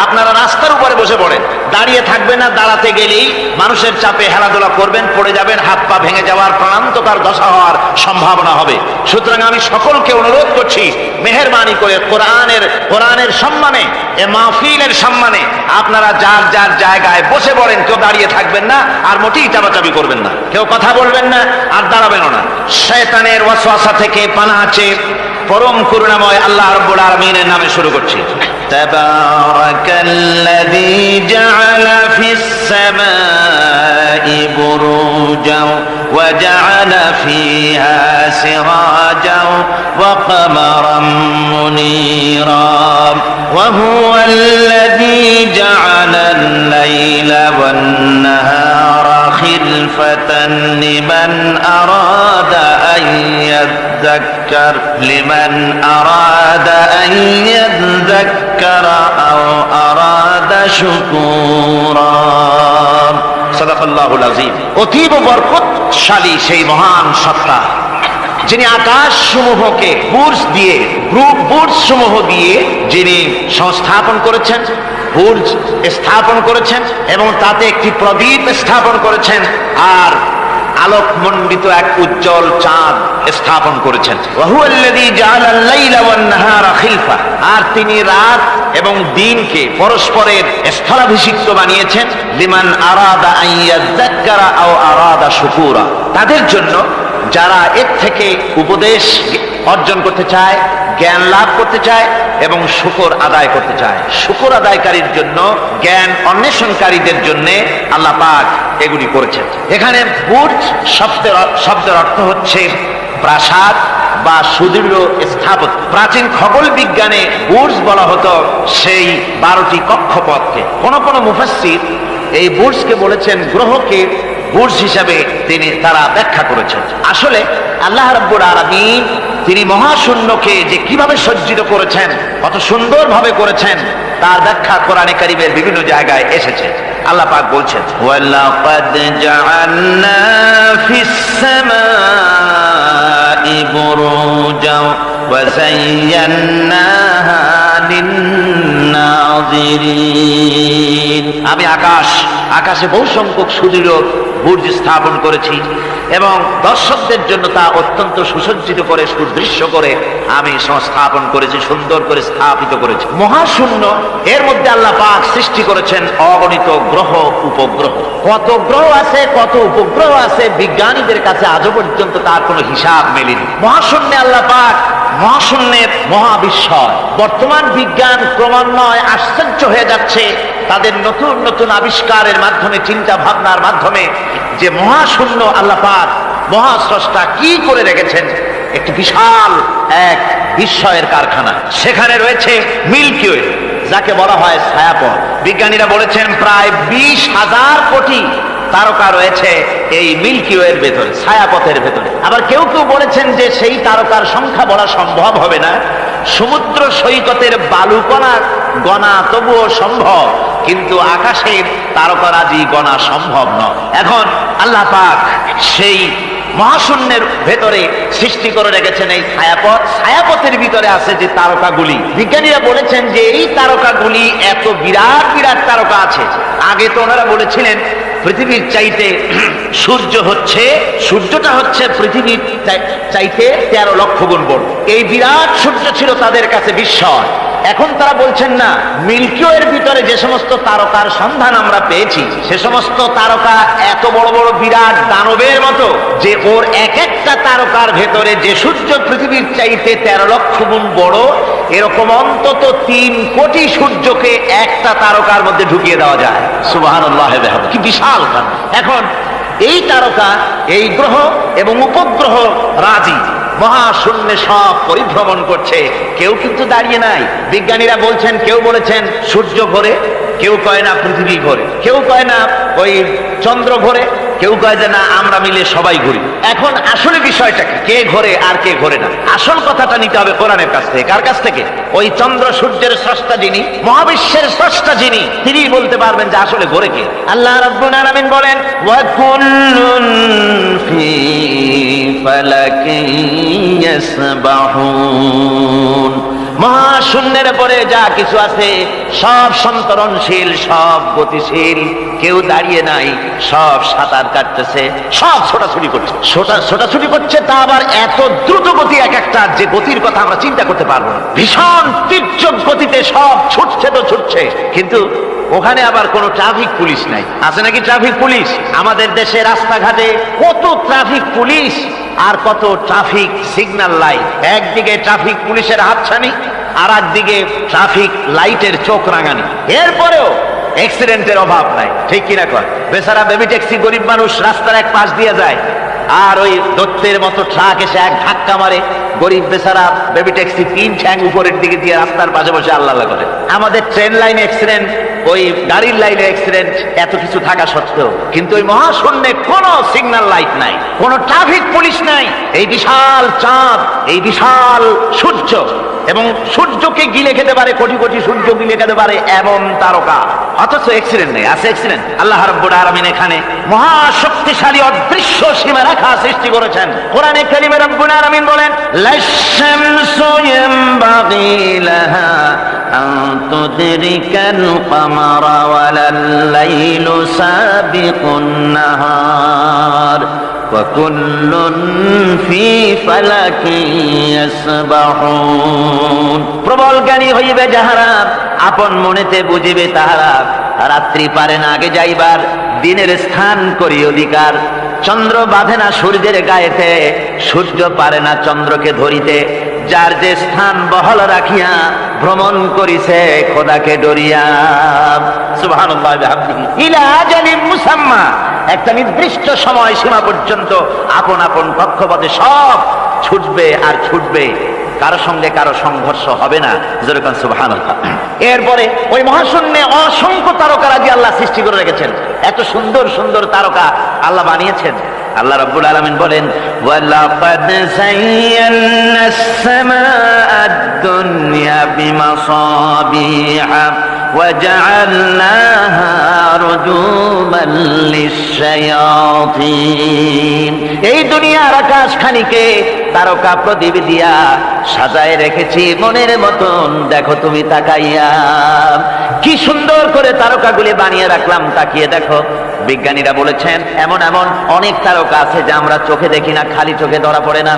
আপনারা রাস্তার উপরে বসে পড়েন, দাঁড়িয়ে থাকবেন না, দাঁড়াতে গেলেই মানুষের চাপে হেলাধুলা করবেন, পড়ে যাবেন, হাত পা ভেঙে যাওয়ার প্রাণান্তকার দশা হওয়ার সম্ভাবনা হবে। সুতরাং আমি সকলকে অনুরোধ করছি, মেহেরবানি করে কোরআনের সম্মানে, এ মাহফিলের সম্মানে আপনারা যার যার জায়গায় বসে পড়েন। কেউ দাঁড়িয়ে থাকবেন না, আর মোটেই চাপাচাপি করবেন না, কেউ কথা বলবেন না, আর দাঁড়াবেনও না। শয়তানের ওয়াসওয়াসা থেকে পানাহ চেয়ে পরম করুণাময় আল্লাহ রাব্বুল আলামিনের নামে শুরু করছি। তাবারাকাল্লাযী জাআলা ফিস সামাই বুরুজাও ওয়া জাআলা ফিহা সিরাজাও ওয়া কামারাম মুনীরা ওয়া হুয়াল্লাযী জাআলাল লাইলা ওয়ান নাহারা খিলফাতান লিমান আরাদা আন يذكر لمن أراد أن يذكر أو أراد شكورا صدق الله العظيم। অতীব বরকতশালী সেই মহান সত্তা যিনি আকাশ সমূহকে বুর্জ সমূহ দিয়ে যিনি সংস্থাপন করেছেন, বুর্জ স্থাপন করেছেন এবং তাতে একটি প্রদীপ স্থাপন করেছেন, আর আলোকমণ্ডিত এক উজ্জ্বল চাঁদ স্থাপন করেছেন। আর তিনি রাত এবং দিনকে পরস্পরের স্থলাভিষিক্ত বানিয়েছেন। লিমান আরাদা আন ইয়াযাক্কারা আও আরাদা শুকুরা, তাদের জন্য যারা এর থেকে উপদেশ অর্জন করতে চায়, জ্ঞান লাভ করতে চায় এবং শুকর আদায় করতে চায়। শুকর আদায়কারীর জন্য, জ্ঞান অন্বেষণকারীদের জন্য আল্লাহ পাক এগুলি করেছেন। এখানে বুর্জ শব্দের অর্থ হচ্ছে প্রাসাদ বা সুদৃঢ় স্থাপত্য। প্রাচীন খগোল বিজ্ঞানে বুর্জ বলা হতো সেই 12টি কক্ষপথকে। কোন মুফাসসির এই বুর্জকে বলেছেন গ্রহকে বুর্জ হিসাবে তারা ব্যাখ্যা করেছেন। আসলে আল্লাহ রাব্বুল আলামিন তিনি মহাশূন্যকে যে কিভাবে সজ্জিত করেছেন, কত সুন্দরভাবে করেছেন, তার ব্যাখ্যা কোরআনে কারীমের বিভিন্ন জায়গায় এসেছে। আল্লাহ পাক বলছেন, ওয়ালাকাদ জাআলনা ফিস সামাই বুরুজাও ওয়া যায়্যানাহা লিন-নাযিরিন। আমি আকাশে বহু সংখ্যক সুদৃঢ় বুর্জ স্থাপন করেছি এবং দর্শকদের জন্য তা অত্যন্ত সুসজ্জিত করে, সুদৃশ্য করে আমি সংস্থাপন করেছি, সুন্দর করে স্থাপিত করেছি। মহাশূন্য, এর মধ্যে আল্লাহ পাক সৃষ্টি করেছেন অগণিত গ্রহ উপগ্রহ। কত গ্রহ আছে, কত উপগ্রহ আছে, বিজ্ঞানীদের কাছে আজও পর্যন্ত তার কোনো হিসাব মেলেনি। মহাশূন্যে আল্লাহ পাক, মহাশূন্যের মহাবিস্ময়। বর্তমান বিজ্ঞান ক্রমান্বয়ে আশ্চর্য হয়ে যাচ্ছে তাদের নতুন নতুন আবিষ্কারের মাধ্যমে, চিন্তা ভাবনার মাধ্যমে, যে মহাশূন্য আল্লাহ পাক মহাস্রষ্টা কি করে রেখেছেন। একটি বিশাল এক বিস্ময়ের কারখানা। সেখানে রয়েছে মিল্কি ওয়ে, যাকে বলা হয় ছায়াপথ। বিজ্ঞানীরা বলেছেন প্রায় 20,000 কোটি তারকা রয়েছে এই মিল্কি ওয়ের ভেতরে, ছায়াপথের ভেতরে। আবার কেউ কেউ বলেছেন যে সেই তারকার সংখ্যা বলা সম্ভব হবে না, সমুদ্র সৈকতের বালুকণা গণা তবুও সম্ভব, কিন্তু আকাশের তারকারাজি গণা সম্ভব নয়। এখন আল্লাহ পাক সেই মহাশূন্যের ভেতরে সৃষ্টি করে রেখেছেন এই ছায়াপথ। ছায়াপথের ভিতরে আছে যে তারকাগুলি, বিজ্ঞানীরা বলেছেন যে এই তারকাগুলি এত বিরাট বিরাট তারকা আছে। আগে তো ওনারা বলেছিলেন পৃথিবীর চাইতে সূর্যটা হচ্ছে পৃথিবীর চাইতে 13 লক্ষ গুণ বড়। এই বিরাট সূর্য ছিল তাদের কাছে বিস্ময়। এখন তারা বলছেন না, মিল্কি ওয়ের ভিতরে যে সমস্ত তারকার সন্ধান আমরা পেয়েছি, সে সমস্ত তারকা এত বড় বড় বিরাট দানবের মতো যে ওর এক একটা তারকার ভেতরে যে সূর্য পৃথিবীর চাইতে 13 লক্ষ গুণ বড়, এরকম অন্তত 3 কোটি সূর্যকে একটা তারকার মধ্যে ঢুকিয়ে দেওয়া যায়। সুবহানাল্লাহ, কি বিশাল কাণ্ড। এখন এই তারকা, এই গ্রহ এবং উপগ্রহ রাজি মহাশূন্যে সব পরিভ্রমণ করছে, কেউ কিন্তু দাঁড়িয়ে নাই। বিজ্ঞানীরা বলছেন, কেউ বলেছেন সূর্য ঘোরে, কেউ কয় না পৃথিবী ঘোরে, কেউ কয় না ওই চন্দ্র ঘোরে, কেউ কয় যে না আমরা মিলে সবাই ঘুরি। এখন আসলে বিষয়টা কি, কে ঘোরে আর কে ঘোরে না? আসল কথাটা নিতে হবে কোরআনের কাছ থেকে। কার কাছ থেকে? ওই চন্দ্র সূর্যের স্রষ্টা যিনি, মহাবিশ্বের স্রষ্টা যিনি, তিনি বলতে পারবেন যে আসলে ঘোরে কে। আল্লাহ রাব্বুল আলামিন বলেন, ওয়া কুল্লুন ফি ফালাকিন ইয়াসবাহুন। মহাশূন্যের পরে যা কিছু আছে সব সন্তরণশীল, সব গতিশীল, কেউ দাঁড়িয়ে নাই, সব সাঁতার কাটতেছে, সব ছোটাছুটি করছে। ছোটাছুটি করছে, তা আবার এত দ্রুত গতি, এক একটা যে গতির কথা আমরা চিন্তা করতে পারবো না। ভীষণ তীর্যক গতিতে সব ছুটছে তো ছুটছে, কিন্তু ওখানে আবার কোনো ট্রাফিক পুলিশ নাই। আছে নাকি ট্রাফিক পুলিশ? আমাদের দেশে রাস্তাঘাটে কত ট্রাফিক পুলিশ আর কত ট্রাফিক সিগন্যাল লাইট। একদিকে ট্রাফিক পুলিশের হাতছানি, আর একদিকে ট্রাফিক লাইটের চোখ রাঙানি। এরপরেও অ্যাক্সিডেন্টের অভাব নাই, ঠিক কিনা কয়? বেচারা বেবি ট্যাক্সি, গরিব মানুষ রাস্তার এক পাশ দিয়ে যায়, আর ওই দত্তের মতো ট্রাক এসে এক ধাক্কা মারে, গরিব বেচারা বেবি ট্যাক্সি 3 ঠ্যাং উপরের দিকে দিয়ে রাস্তার পাশে বসে আল্লাহ আল্লাহ করে। আমাদের ট্রেন লাইনে অ্যাক্সিডেন্ট, ওই গাড়ির লাইনে অ্যাক্সিডেন্ট, এত কিছু থাকা সত্ত্বেও কিন্তু ওই মহাশূন্যে কোনো সিগন্যাল লাইট নাই, কোনো ট্রাফিক পুলিশ নাই। এই বিশাল চাঁদ, এই বিশাল সূর্য, এবং সূর্যকে গিলে খেতে পারে, কোটি কোটি সূর্য গিলে খেতে পারে এমন তারকা, অথচ অ্যাক্সিডেন্ট নেই। আছে অ্যাক্সিডেন্ট? আল্লাহ রাব্বুল আলামিন এখানে মহাশক্তিশালী অদৃশ্য সীমারেখা সৃষ্টি করেছেন। কোরআনে কারিমে রাব্বুল আলামিন বলেন, লাশ-শামসু ইয়ানবাগি লাহা আন তুদরিকাল কামারা ওয়ালাল-লাইলু সাবিকুন নাহার ওয়া কুল্লুন ফি ফালাকিন ইয়াসবাহুন। প্রবল জ্ঞানী হইবে যাহারা, আপন মনেতে বুঝিবে তাহারা। রাত্রি পারে না আগে যাইবার, দিনের স্থান করি অধিকার। চন্দ্র বাঁধে না সূর্যের গায়েতে, সূর্য পারে না চন্দ্রকে ধরিতে। যার যে স্থান বহল রাখিয়া ভ্রমণ করিছে খোদাকে ডরিয়া। সুবহানাল্লাহ বিহামদিহি। ইলা আজালিন মুসাম্মা, একটা নির্দিষ্ট সময় সীমা পর্যন্ত আপন আপন কক্ষপথে সব ছুটবে আর ছুটবে, কারো সঙ্গে কারো সংঘর্ষ হবে না। যেরকম সুবহানাল্লাহ। এরপরে ওই মহাশূন্যে অসংখ্য তারকারাজি আল্লাহ সৃষ্টি করে রেখেছেন। এত সুন্দর সুন্দর তারকা আল্লাহ বানিয়েছেন। আল্লাহ রাব্বুল আলামিন বলেন, ওয়ালাকাদ যায়্যানাস সামাআদ দুনিয়া বিমাসাবিহা ওয়াজআলনাহা রুজুমান লিশ-শায়াতিন। এই দুনিয়ার আকাশখানিকে তারকা প্রদীপ দিয়া সাজায় রেখেছি মনের মতন, দেখো তুমি তাকাইয়া। কি সুন্দর করে তারকাগুলি বানিয়ে রাখলাম, তাকিয়ে দেখো। বিজ্ঞানীরা বলেছেন এমন এমন অনেক তারকা আছে যা আমরা চোখে দেখি না, খালি চোখে ধরা পড়ে না।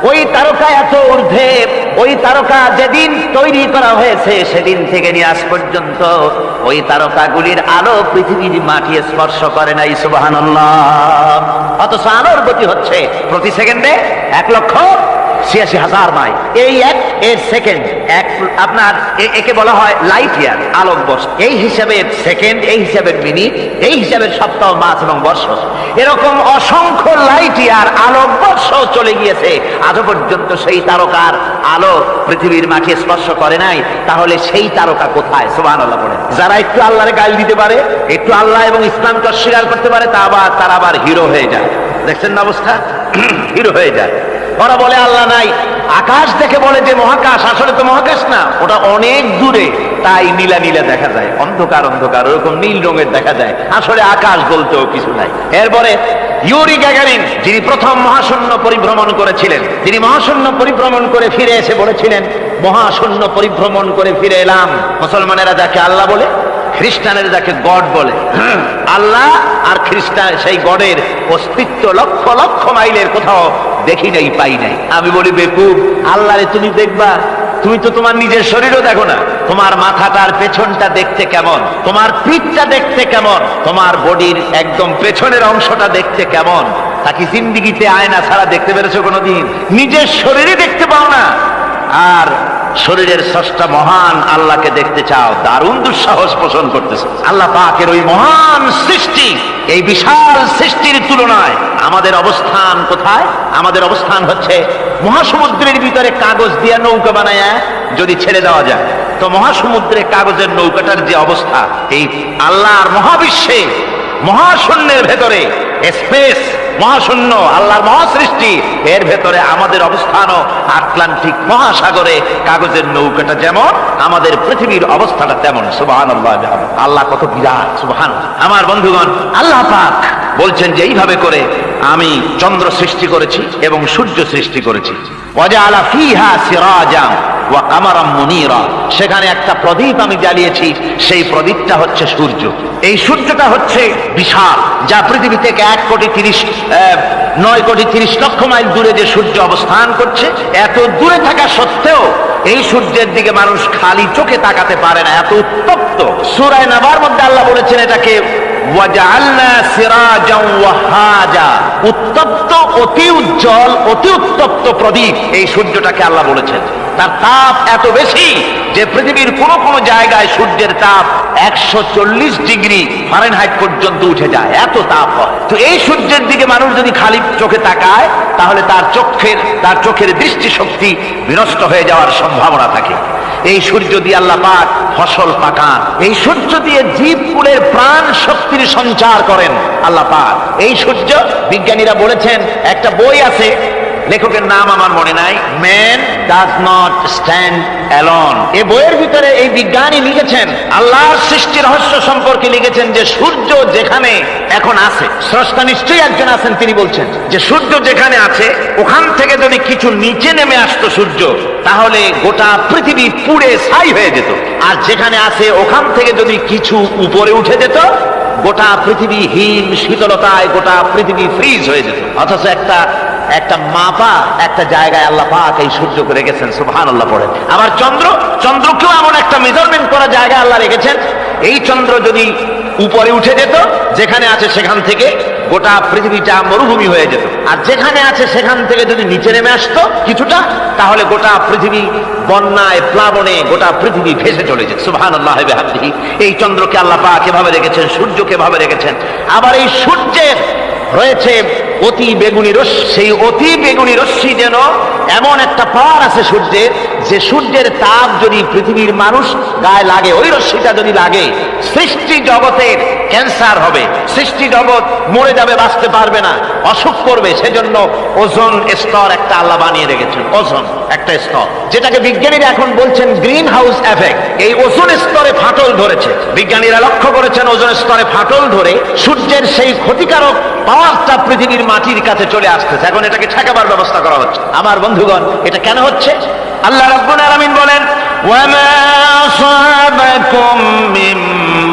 ওই তারকা এত ঊর্ধ্বে, ওই তারকা যেদিন তৈরি করা হয়েছে সেদিন থেকে নিয়ে আজ পর্যন্ত ওই তারকাগুলির আলো পৃথিবীর মাটি স্পর্শ করে নাই। সুবহানাল্লাহ। অথচ আলোর গতি হচ্ছে প্রতি সেকেন্ডে 1,86,000 মাইল। এই এর সেকেন্ড এক, আপনার একে বলা হয় লাইট ইয়ার, আলোক বর্ষ। এই হিসাবের সেকেন্ড, এই হিসাবের মিনিট, এই হিসাবের সপ্তাহ, মাস এবং বর্ষ। এরকম অসংখ্য লাইট ইয়ার, আলোক বর্ষ চলে গিয়েছে, আজও পর্যন্ত সেই তারকার আলো পৃথিবীর মাটি স্পর্শ করে নাই। তাহলে সেই তারকা কোথায়? সুবহানাল্লাহ বলেন। যারা একটু আল্লাহরে গাল দিতে পারে, একটু আল্লাহ এবং ইসলামকে অস্বীকার করতে পারে, তারা আবার হিরো হয়ে যায়। দেখছেন না অবস্থা? হিরো হয়ে যায়। ওরা বলে আল্লাহ নাই, আকাশ দেখে বলে যে মহাকাশ, আসলে তো মহাকাশ না, ওটা অনেক দূরে, তাই নীলা নীলা দেখা যায়, অন্ধকার অন্ধকার, ওরকম নীল রঙের দেখা যায়, আসলে আকাশ বলতেও কিছু নাই। এরপরে ইউরি গ্যাগারিন, যিনি প্রথম মহাশূন্য পরিভ্রমণ করেছিলেন, তিনি মহাশূন্য পরিভ্রমণ করে ফিরে এসে বলেছিলেন, মহাশূন্য পরিভ্রমণ করে ফিরে এলাম। মুসলমানেরা যাকে আল্লাহ বলে, খ্রিস্টানেরা যাকে গড বলে, আল্লাহ আর খ্রিস্টান সেই গডের অস্তিত্ব লক্ষ লক্ষ মাইলের কোথাও দেখি নাই, পাই নাই। আমি বলি বেকুব, আল্লাহরে তুমি দেখবা, তুমি তো তোমার নিজের শরীরও দেখো না। তোমার মাথাটার পেছনটা দেখতে কেমন, তোমার পিঠটা দেখতে কেমন, তোমার বডির একদম পেছনের অংশটা দেখতে কেমন, তা কি জিন্দিগিতে আয়না ছাড়া দেখতে পেরেছো কোনোদিন? নিজের শরীরই দেখতে পাও না, আর শরীরের স্রষ্টা মহান আল্লাহকে দেখতে চাও, দারুণ দুঃসাহস পোষণ করতেছে। আল্লাহ পাকের ওই মহান সৃষ্টি, এই বিশাল সৃষ্টির তুলনায় আমাদের অবস্থান কোথায়? আমাদের অবস্থান হচ্ছে মহাসমুদ্রের ভিতরে কাগজ দিয়ে নৌকা বানায় যদি ছেড়ে দেওয়া যায়, তো মহাসমুদ্রে কাগজের নৌকাটার যে অবস্থা, এই আল্লাহর মহাবিশ্বে মহাশূন্যের ভেতরে স্পেস, মহাশূন্য, আল্লাহর মহাসৃষ্টি, এর ভেতরে আমাদের অবস্থানও আটলান্টিক মহাসাগরে কাগজের নৌকাটা যেমন, আমাদের পৃথিবীর অবস্থাটা তেমন। সুবহানাল্লাহ। আল্লাহ কত বিরাট! সুবহানাল্লাহ। আমার বন্ধুগণ, আল্লাহ পাক বলছেন যে এইভাবে করে আমি চন্দ্র সৃষ্টি করেছি এবং সূর্য সৃষ্টি করেছি। ওয়াজআলা ফীহা সিরাজাম, ওয়া কামারাম মুনীরা, সেখানে একটা প্রদীপ আমি জ্বালিয়েছি, সেই প্রদীপটা হচ্ছে সূর্য। এই সূর্যটা হচ্ছে বিশাল, যা পৃথিবী থেকে 9,30,00,000 মাইল দূরে যে সূর্য অবস্থান করছে, এত দূরে থাকা সত্ত্বেও এই সূর্যের দিকে মানুষ খালি চোখে তাকাতে পারে না, এত উত্তপ্ত। সূরা নাবার মধ্যে আল্লাহ বলেছেন এটাকে ওয়াজআলনা সিরাজাও ওয়াহাজা, উত্তপ্ত, অতি উজ্জ্বল, অতি উত্তপ্ত প্রদীপ এই সূর্যটাকে আল্লাহ বলেছেন। তার তাপ এত বেশি যে পৃথিবীর কোন কোন জায়গায় সূর্যের তাপ 140 ডিগ্রি ফারেনহাইট পর্যন্ত উঠে যায়, এত তাপ হয়। তো এই সূর্যের দিকে মানুষ যদি খালি চোখে তাকায়, তাহলে তার চোখের দৃষ্টিশক্তি বিনষ্ট হয়ে যাওয়ার সম্ভাবনা থাকে। এই সূর্য দিয়ে আল্লাহ পাক ফসল পাকান, এই সূর্য দিয়ে জীবকুলের প্রাণ শক্তির সঞ্চার করেন আল্লাহ পাক। এই সূর্য, বিজ্ঞানীরা বলেছেন, একটা বই আছে, লেখকের নাম আমার মনে নাই, man does not stand alone. এই বইয়ের ভিতরে এই বিজ্ঞানী লিখেছেন, আল্লাহর সৃষ্টি রহস্য সম্পর্কে লিখেছেন যে সূর্য যেখানে এখন আছে, স্রষ্টা নিশ্চয়ই একজন আছেন, তিনি বলছেন যে সূর্য যেখানে আছে ওখান থেকে যদি কিছু নিচে নেমে আসতো সূর্য, তাহলে গোটা পৃথিবী পুড়ে ছাই হয়ে যেত। আর যেখানে আছে ওখান থেকে যদি কিছু উপরে উঠে যেত, গোটা পৃথিবী হিম শীতলতায় গোটা পৃথিবী ফ্রিজ হয়ে যেত। অথচ একটা মাপা একটা জায়গায় আল্লাহ পাক এই সূর্যকে রেখেছেন, সুবহানাল্লাহ পড়েন। আবার চন্দ্রকেও এমন একটা মেজারমেন্ট করা জায়গায় আল্লাহ রেখেছেন, এই চন্দ্র যদি উপরে উঠে যেত, যেখানে আছে সেখান থেকে গোটা পৃথিবীটা মরুভূমি হয়ে যেত। আর যেখানে আছে সেখান থেকে যদি নিচে নেমে আসতো কিছুটা, তাহলে গোটা পৃথিবী বন্যায় প্লাবনে গোটা পৃথিবী ভেসে চলে যেত। সুবহানাল্লাহ ওয়া বিহামদিহি। এই চন্দ্রকে আল্লাহ পাক এভাবে রেখেছেন, সূর্যকে এভাবে রেখেছেন। আবার এই সূর্যের রয়েছে অতি বেগুনি রশ্মি, সেই অতি বেগুনি রশ্মি যেন এমন একটা পাওয়ার আছে সূর্যের, যে সূর্যের তাপ যদি পৃথিবীর মানুষ গায়ে লাগে, ওই রশ্মিটা যদি লাগে, সৃষ্টি জগতের ক্যান্সার হবে, সৃষ্টি জগৎ মরে যাবে, বাঁচতে পারবে না, অসুখ করবে। সেজন্য ওজোন স্তর একটা আল্লাহ বানিয়ে রেখেছেন, ওজোন একটা স্তর, যেটাকে বিজ্ঞানীরা এখন বলছেন গ্রিন হাউস এফেক্ট। এই ওজোন স্তরে ফাটল ধরেছে, বিজ্ঞানীরা লক্ষ্য করেছেন ওজোন স্তরে ফাটল ধরে সূর্যের সেই ক্ষতিকারক পাওয়ারটা পৃথিবীর মাটির কাছে চলে আসতেছে। এখন এটাকে ঠেকাবার ব্যবস্থা করা হচ্ছে। আমার বন্ধুগণ, এটা কেন হচ্ছে? আল্লাহ রাব্বুল আলামিন বলেন, ওয়ামা আসাবাকুম মিন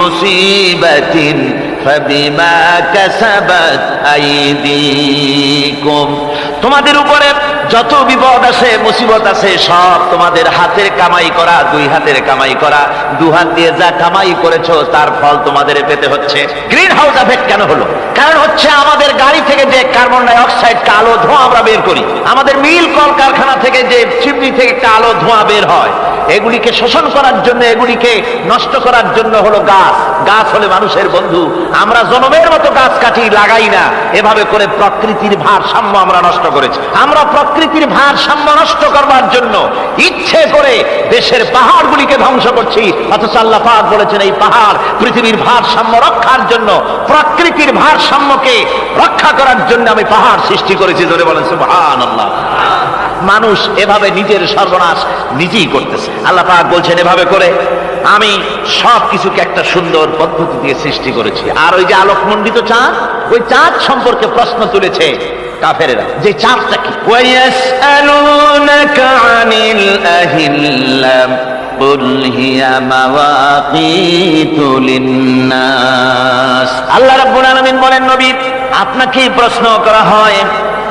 মুসিবাতিন ফাবিমা কাসাবাত আইদিকুম, তোমাদের উপরে যত বিপদ আছে, মুসিবত আছে, সব তোমাদের হাতের কামাই করা, দুই হাতের কামাই করা, দু হাত দিয়ে যা কামাই করেছো তার ফল তোমাদের পেতে হচ্ছে। গ্রিন হাউস এফেক্ট কেন হলো? কারণ হচ্ছে আমাদের গাড়ি থেকে যে কার্বন ডাই অক্সাইড, কালো ধোঁয়া আমরা বের করি, আমাদের মিল কল কারখানা থেকে যে চিমনি থেকে কালো ধোঁয়া বের হয়, এগুলিকে শোষণ করার জন্য, এগুলিকে নষ্ট করার জন্য হলো গাছ। গাছ হলে মানুষের বন্ধু। আমরা জনমের মতো গাছ কাটি, লাগাই না। এভাবে করে প্রকৃতির ভারসাম্য আমরা নষ্ট করেছি। আমরা প্রকৃতির ভারসাম্য নষ্ট করবার জন্য ইচ্ছে করে দেশের পাহাড়গুলিকে ধ্বংস করছি। অথচ আল্লাহ পাক বলেছেন, এই পাহাড় পৃথিবীর ভারসাম্য রক্ষার জন্য, প্রকৃতির ভারসাম্যকে রক্ষা করার জন্য আমি পাহাড় সৃষ্টি করেছি। ধরে বলেন সুবহানাল্লাহ। মানুষ এভাবে নিজের সর্বনাশ নিজেই করতেছে। আল্লাহ পাক বলছেন, এভাবে করে আমি সব কিছুকে একটা সুন্দর পদ্ধতি দিয়ে সৃষ্টি করেছি। আর ওই যে আলোকমণ্ডিত চাঁদ, ওই চাঁদ সম্পর্কে প্রশ্ন তুলেছে কাফেরেরা, যে চাঁদটা কি? ওয়ায়াসআলুনাকা আনিল আহিল্লাম কুল হিয়া মাওয়াকিতু লিন্নাস। আল্লাহ রাব্বুল আলামিন বলেন, নবী আপনাকে প্রশ্ন করা হয়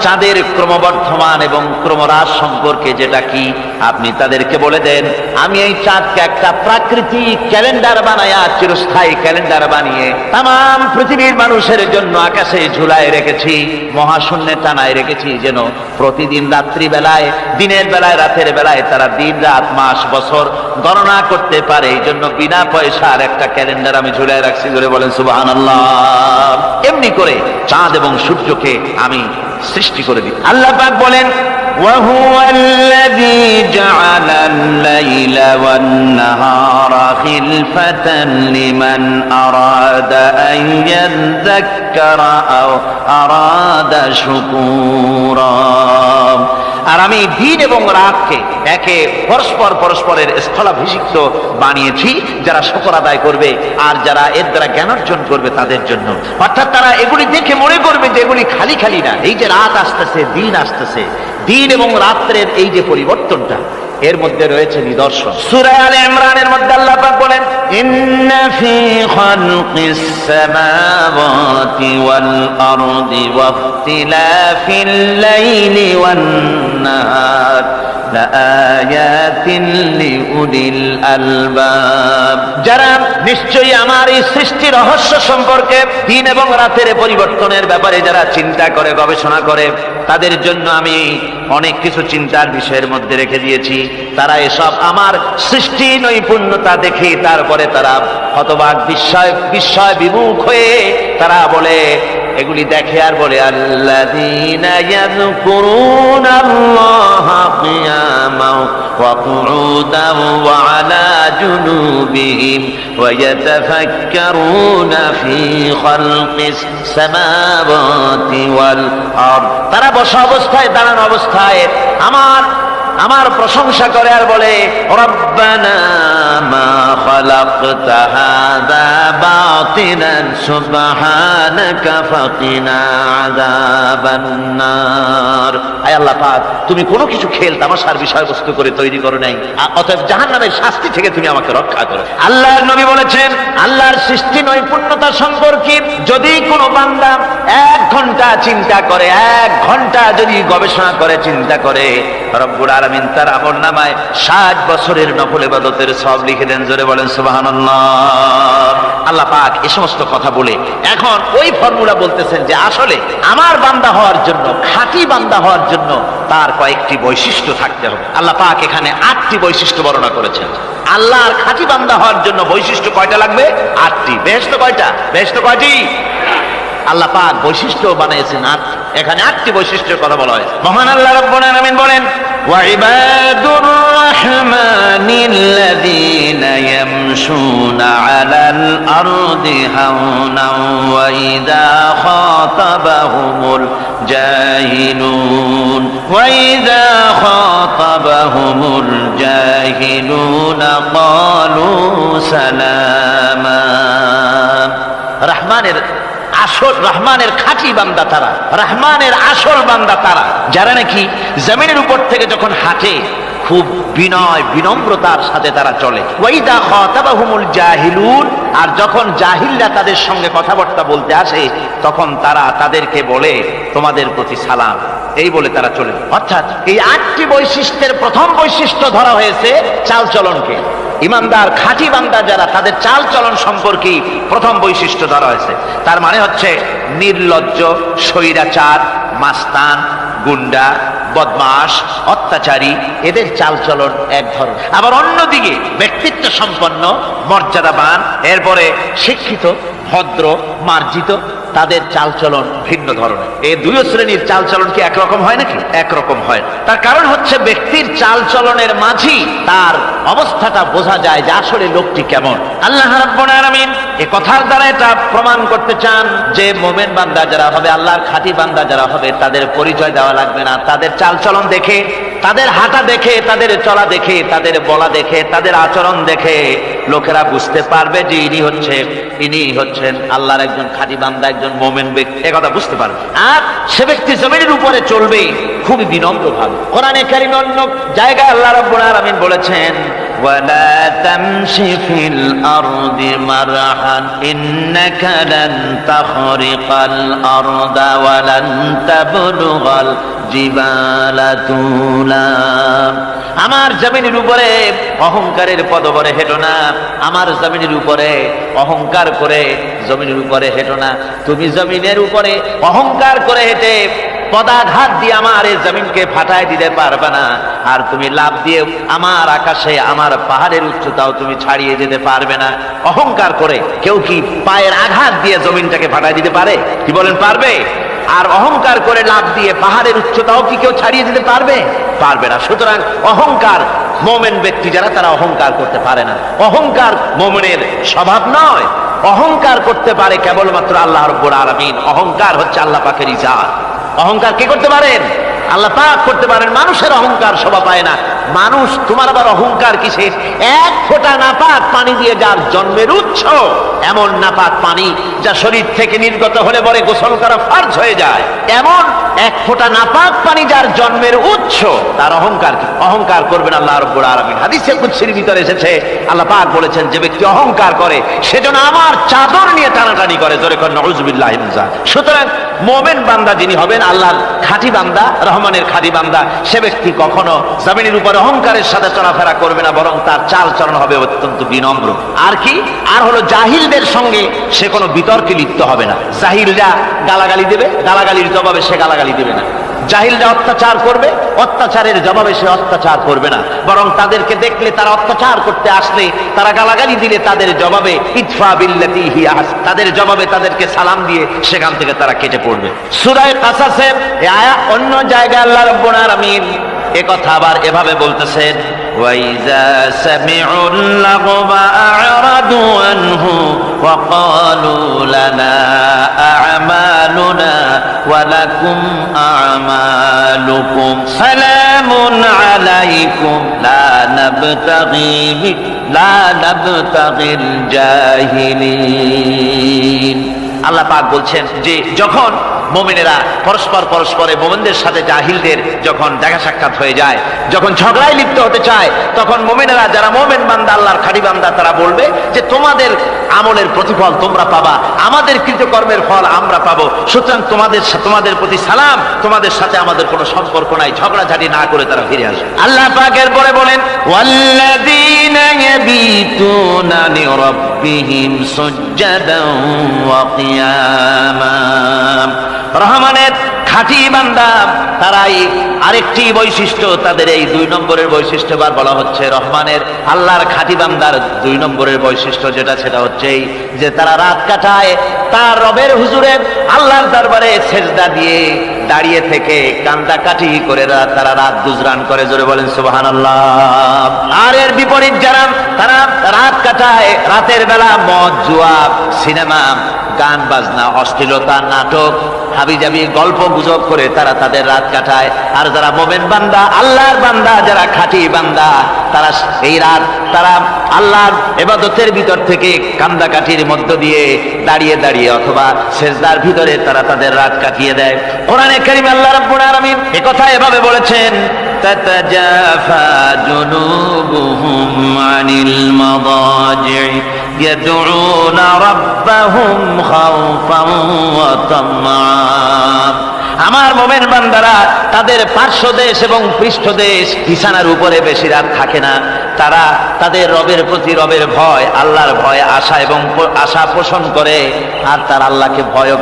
চাঁদের ক্রমবর্ধমান এবং ক্রমহ্রাস সম্পর্কে, যেটা কি আপনি তাদেরকে বলে দেন। আমি এই চাঁদকে একটা প্রাকৃতিক ক্যালেন্ডার বানায়া, চিরস্থায়ী ক্যালেন্ডার বানিয়ে তাম পৃথিবীর মানুষের জন্য আকাশে ঝুলায় রেখেছি, মহাশূন্যে টানায় রেখেছি, যেন প্রতিদিন রাত্রি বেলায়, দিনের বেলায়, রাতের বেলায় তারা দিন, রাত, মাস, বছর গণনা করতে পারে। এই জন্য বিনা পয়সার একটা ক্যালেন্ডার আমি ঝুলায় রাখছি। ধরে বলেন সুবহানাল্লাহ। এমনি করে চাঁদ এবং সূর্যকে আমি সৃষ্টি করে দিই। আল্লাহ পাক বলেন, وهو الذي جعل الليل والنهار خلفة لمن أراد أن يذكر أو أراد شكورا। আর আমি দিন এবং রাতকে একে পরস্পরের স্থলাভিষিক্ত বানিয়েছি, যারা শুকর আদায় করবে আর যারা এর দ্বারা জ্ঞান অর্জন করবে তাদের জন্য। অর্থাৎ তারা এগুলি দেখে মনে করবে যে এগুলি খালি খালি না। এই যে রাত আসতেছে, দিন আসতেছে, দিন এবং রাত্রের এই যে পরিবর্তনটা, এর মধ্যে রয়েছে নিদর্শন। সূরা আলে ইমরানের মধ্যে আল্লাহ পাক বলেন, ইন্না ফি খালকিস সামাওয়াতি ওয়াল আরদি ওয়াখতিলাফিল লাইলি ওয়ান নাহার লাআয়াতিন লিউলিল আলবাব। যারা নিশ্চয়ই আমার এই সৃষ্টি রহস্য সম্পর্কে, দিন এবং রাতের পরিবর্তনের ব্যাপারে যারা চিন্তা করে, গবেষণা করে, তাদের জন্য আমি অনেক কিছু চিন্তার বিষয়ের মধ্যে রেখে দিয়েছি। তারা এসব আমার সৃষ্টি নৈপুণ্যতা দেখে তারপরে তারা হতবাক, বিস্ময় বিমুখ হয়ে তারা বলে, এগুলি দেখে আর বলে, আল্লাযীনা ইয়াযকুরুনাল্লাহা কিয়ামান ওয়া কুউদান ওয়া আলা জুনুবিহিম ওয়া ইয়াতাফাক্কারুনা ফি খালকিস সামাওয়াতি ওয়াল আরদ। তারা বসা অবস্থায়, দাঁড়ানো অবস্থায় আমার প্রশংসা করে আর বলে, রব্বানা মা খালাকতা হাযা বাতিলান সুবহানাকা ফাকিনা আযাবান নার। আয় আল্লাহ পাক, তুমি কোনো কিছু খেল তামাশার বিষয়বস্তু করে তৈরি করো নাই, অতএব জাহান্নামের শাস্তি থেকে তুমি আমাকে রক্ষা করো। আল্লাহর নবী বলেছেন, আল্লাহর সৃষ্টি নৈপুণ্যতা সম্পর্কে যদি কোনো বান্দা 1 ঘন্টা চিন্তা করে, 1 ঘন্টা যদি গবেষণা করে, চিন্তা করে, রব্বুল আলামিন তার আমলনামায় 60 বছরের নফল ইবাদতের সওয়াব লিখে দেন। জোরে বলেন সুবহানাল্লাহ। আল্লাহ পাক এই সমস্ত কথা বলে এখন ওই ফর্মুলা বলতেছেন যে আসলে আমার বান্দা হওয়ার জন্য, খাঁটি বান্দা হওয়ার জন্য তার কয়েকটি বৈশিষ্ট্য থাকতে হবে। আল্লাহ পাক এখানে 8টি বৈশিষ্ট্য বর্ণনা করেছেন। আল্লাহর খাঁটি বান্দা হওয়ার জন্য বৈশিষ্ট্য কয়টা লাগবে? 8টি। বেহেশত কয়টা? বেহেশত কয়টি? আল্লাহ পাক বৈশিষ্ট্য বানিয়েছেন 8টি। এখানে 8টি বৈশিষ্ট্যের কথা বলা হয়েছে। মহান আল্লাহ রাব্বুল আলামিন বলেন, ওয়া ইবাদুর রাহমানিল্লাযীনা ইয়ামশুনা আলাল আরদি হাওনান ওয়া ইযা খাতাবাহুমুল জাহিলুন ক্বালু সালামা। রহমানের খাঁটি বান্দা তারা, রহমানের আসল বান্দা তারা, যারা নাকি জমিনের উপর থেকে যখন হাঁটে খুব বিনয় বিনম্রতার সাথে তারা চলে। ওয়াইদা খাতাবাহুমুল জাহিলুন, আর যখন জাহিলরা তাদের সঙ্গে কথাবার্তা বলতে আসে তখন তারা তাদেরকে বলে, তোমাদের প্রতি সালাম, এই বলে তারা চলে। অর্থাৎ এই 8টি বৈশিষ্ট্যের প্রথম বৈশিষ্ট্য ধরা হয়েছে চালচলনকে। ইমানদার খাঁটি বান্দা যারা, তাদের চাল চলন সম্পর্কে প্রথম বৈশিষ্ট্য ধরা হয়েছে। তার মানে হচ্ছে নির্লজ্জ, স্বৈরাচার, মাস্তান, গুন্ডা, বদমাশ, অত্যাচারী, এদের চালচলন এক ধরনের। আবার অন্যদিকে ব্যক্তিত্ব সম্পন্ন, মর্যাদাবান, এরপরে শিক্ষিত, ভদ্র, মার্জিত, তাদের চালচলন ভিন্ন ধরনের। এই 2 শ্রেণীর চালচলন কি একরকম হয় নাকি? একরকম হয় না। তার কারণ হচ্ছে ব্যক্তির চালচলনের মাঝেই তার অবস্থাটা বোঝা যায় যে আসলে লোকটি কেমন। আল্লাহ রাব্বুল আলামিন এই কথার দ্বারা এটা প্রমাণ করতে চান যে মুমিন বান্দা যারা হবে, আল্লাহর খাঁটি বান্দা যারা হবে, তাদের পরিচয় দেওয়া লাগবে না। তাদের চালচলন দেখে, তাদের হাঁটা দেখে, তাদের চলা দেখে, তাদের বলা দেখে, তাদের আচরণ দেখে লোকেরা বুঝতে পারবে যে ইনি হচ্ছেন আল্লাহর একজন খাঁটি বান্দা, একজন মুমিন ব্যক্তি, একথা বুঝতে পারবে। আর সে ব্যক্তি জমিনের উপরে চলবে খুবই বিনম্র ভাবে। কোরআনে কারিমে অন্য জায়গায় আল্লাহ রাব্বুল আলামিন বলেছেন, ওয়ালা তামশি ফিল আরদি মারহান ইন্নাকা লান তাখরিকাল আরদা ওয়া লান তাবলুগাল জিবালা তুলা। আমার জমিনের উপরে অহংকারের পদবরে হেঁটো না, আমার জমিনের উপরে অহংকার করে জমিনের উপরে হেঁটো না। তুমি জমিনের উপরে অহংকার করে হেঁটে পদাঘাত দিয়ে আমার এই জমিনকে ফাটায় দিতে পারবে না। আর তুমি লাভ দিয়ে আমার আকাশে, আমার পাহাড়ের উচ্চতাও তুমি ছাড়িয়ে যেতে পারবে না। অহংকার করে কেউ কি পায়ের আঘাত দিয়ে জমিনটাকে ফাটায় দিতে পারে? কি বলেন, পারবে? আর অহংকার করে লাভ দিয়ে পাহাড়ের উচ্চতাও কি কেউ ছাড়িয়ে দিতে পারবে? পারবে না। সুতরাং অহংকার, মুমিন ব্যক্তি যারা, তারা অহংকার করতে পারে না। অহংকার মুমিনের স্বভাব নয়। অহংকার করতে পারে কেবলমাত্র আল্লাহ রাব্বুল আলামিন। অহংকার হচ্ছে আল্লাহ পাকের ইজাত। অহংকার কে করতে পারেন? আল্লাহ পাক করতে পারেন। মানুষের অহংকার শোভা পায় না। মানুষ, তোমার আবার অহংকার কিসের? 1 ফোঁটা নাপাক পানি দিয়ে যার জন্মের উৎস, এমন নাপাক পানি যা শরীর থেকে নির্গত হলে পরে গোসল করা ফরজ হয়ে যায়, এমন এক ফোঁটা নাপাক পানি যার জন্মের উৎস, তার অহংকার কি? অহংকার করবেন আল্লাহ রাব্বুল আলামিন। হাদিসে কুদসির ভিতরে এসেছে, আল্লাহ পাক বলেছেন, যে ব্যক্তি অহংকার করে সেজন্য আমার চাদর নিয়ে টানাটানি করে, জোরে করে নাউযুবিল্লাহি মিন যালিক। সুতরাং মুমিন বান্দা যিনি হবেন, আল্লাহর খাঁটি বান্দা, রহমানের খাঁটি বান্দা, সে ব্যক্তি কখনো জমিনের উপর অহংকারের সাথে চলাফেরা করবে না, বরং তার চাল চলন হবে অত্যন্ত বিনম্র। আর কি? আর হলো জাহিলদের সঙ্গে সে কোনো বিতর্কে লিপ্ত হবে না। জাহিলরা গালাগালি দেবে, গালাগালির জবাবে সে গালাগালি দেবে না। জাহিলরা অত্যাচার করবে, অত্যাচারের জবাবে সে অত্যাচার করবে না, বরং তাদেরকে দেখলে, তারা অত্যাচার করতে আসলে, তারা গালাগালি দিলে তাদের জবাবে ইদফা বিল্লাতি হিয়া আহসান, তাদের জবাবে তাদেরকে সালাম দিয়ে সেখান থেকে তারা কেটে পড়বে। সূরা কাসাসের এই আয়াত অন্য জায়গায় আল্লাহ রাব্বুল আলামিন এ কথা আবার এভাবে বলতেছেন, ওয়াইজা সামিউল লাগবা আ'রাদু আনহু ওয়া ক্বালু লানা আ'মালুনা ওয়া লাকুম আ'মালুকুম সালামুন আলাইকুম লা নাবতাগিল জাহিলিন। আল্লাহ পাক বলছেন যে যখন মুমিনেরা পরস্পরে মুমিনদের সাথে জাহিলদের যখন দেখা সাক্ষাৎ হয়ে যায়, যখন ঝগড়ায় লিপ্ত হতে চায়, তখন মুমিনেরা, যারা মুমিন বান্দা, আল্লাহর খাঁটি বান্দা, তারা বলবে যে তোমাদের আমলের প্রতিফল তোমরা পাবা, আমাদের কৃতকর্মের ফল আমরা পাবো, সুতরাং তোমাদের প্রতি সালাম, তোমাদের সাথে আমাদের কোনো সম্পর্ক নাই, ঝগড়াঝাটি না করে তারা ফিরে আসবে। আল্লাহ পাক এরপরে বলেন, ওয়াল্লাযীনা ইয়াবীতুনা লিরাব্বিহিম সুজদান ওয়া কিয়ামা। রহমানের খাঁটি বান্দা তারাই আরেকটি বৈশিষ্ট্য, তাদের এই 2 নম্বরের বৈশিষ্ট্য বার বলা হচ্ছে। রহমানের আল্লাহর খাঁটি বান্দার 2 নম্বরের বৈশিষ্ট্য সেটা হচ্ছে যে তারা রাত কাটায় তার রবের হুজুরে, আল্লাহর দরবারে সেজদা দিয়ে দাঁড়িয়ে থেকে কান্দাকাটি করে তারা রাত গুজরান করে, জোরে বলেন সুবহানাল্লাহ। আর এর বিপরীত যারা, তারা রাত কাটায় রাতের বেলা মদ, জুয়া, সিনেমা, গান বাজনা, অশ্লীলতা, নাটক, হাবিজাবি গল্প গুজব করে তারা তাদের রাত কাটায়। আর যারা মুমিন বান্দা, আল্লাহর বান্দা, যারা খাঁটি বান্দা, তারা এই রাত তারা আল্লাহর ইবাদতের ভিতর থেকে কান্দাকাটির মধ্য দিয়ে দাঁড়িয়ে দাঁড়িয়ে অথবা সেজদার ভিতরে তারা তাদের রাত কাটিয়ে দেয়। কোরআনে কারীমে আল্লাহ রাব্বুল আলামিন এই কথা এভাবে বলেছেন, তাতাজাফা জুনুবুহুম আনিল মাদাজি ইয়াদউনা রাব্বাহুম খাওফান ওয়া তামআ। আমার মুমিন বান্দারা তাদের পার্শ্বদেশ এবং পৃষ্ঠদেশ বিছানার উপরে বেশি রাত থাকে না, তারা তাদের রবের প্রতি রবের ভয়, আল্লাহর ভয়, আশা এবং আশা পোষণ করে, আর তারা আল্লাহকে ভয়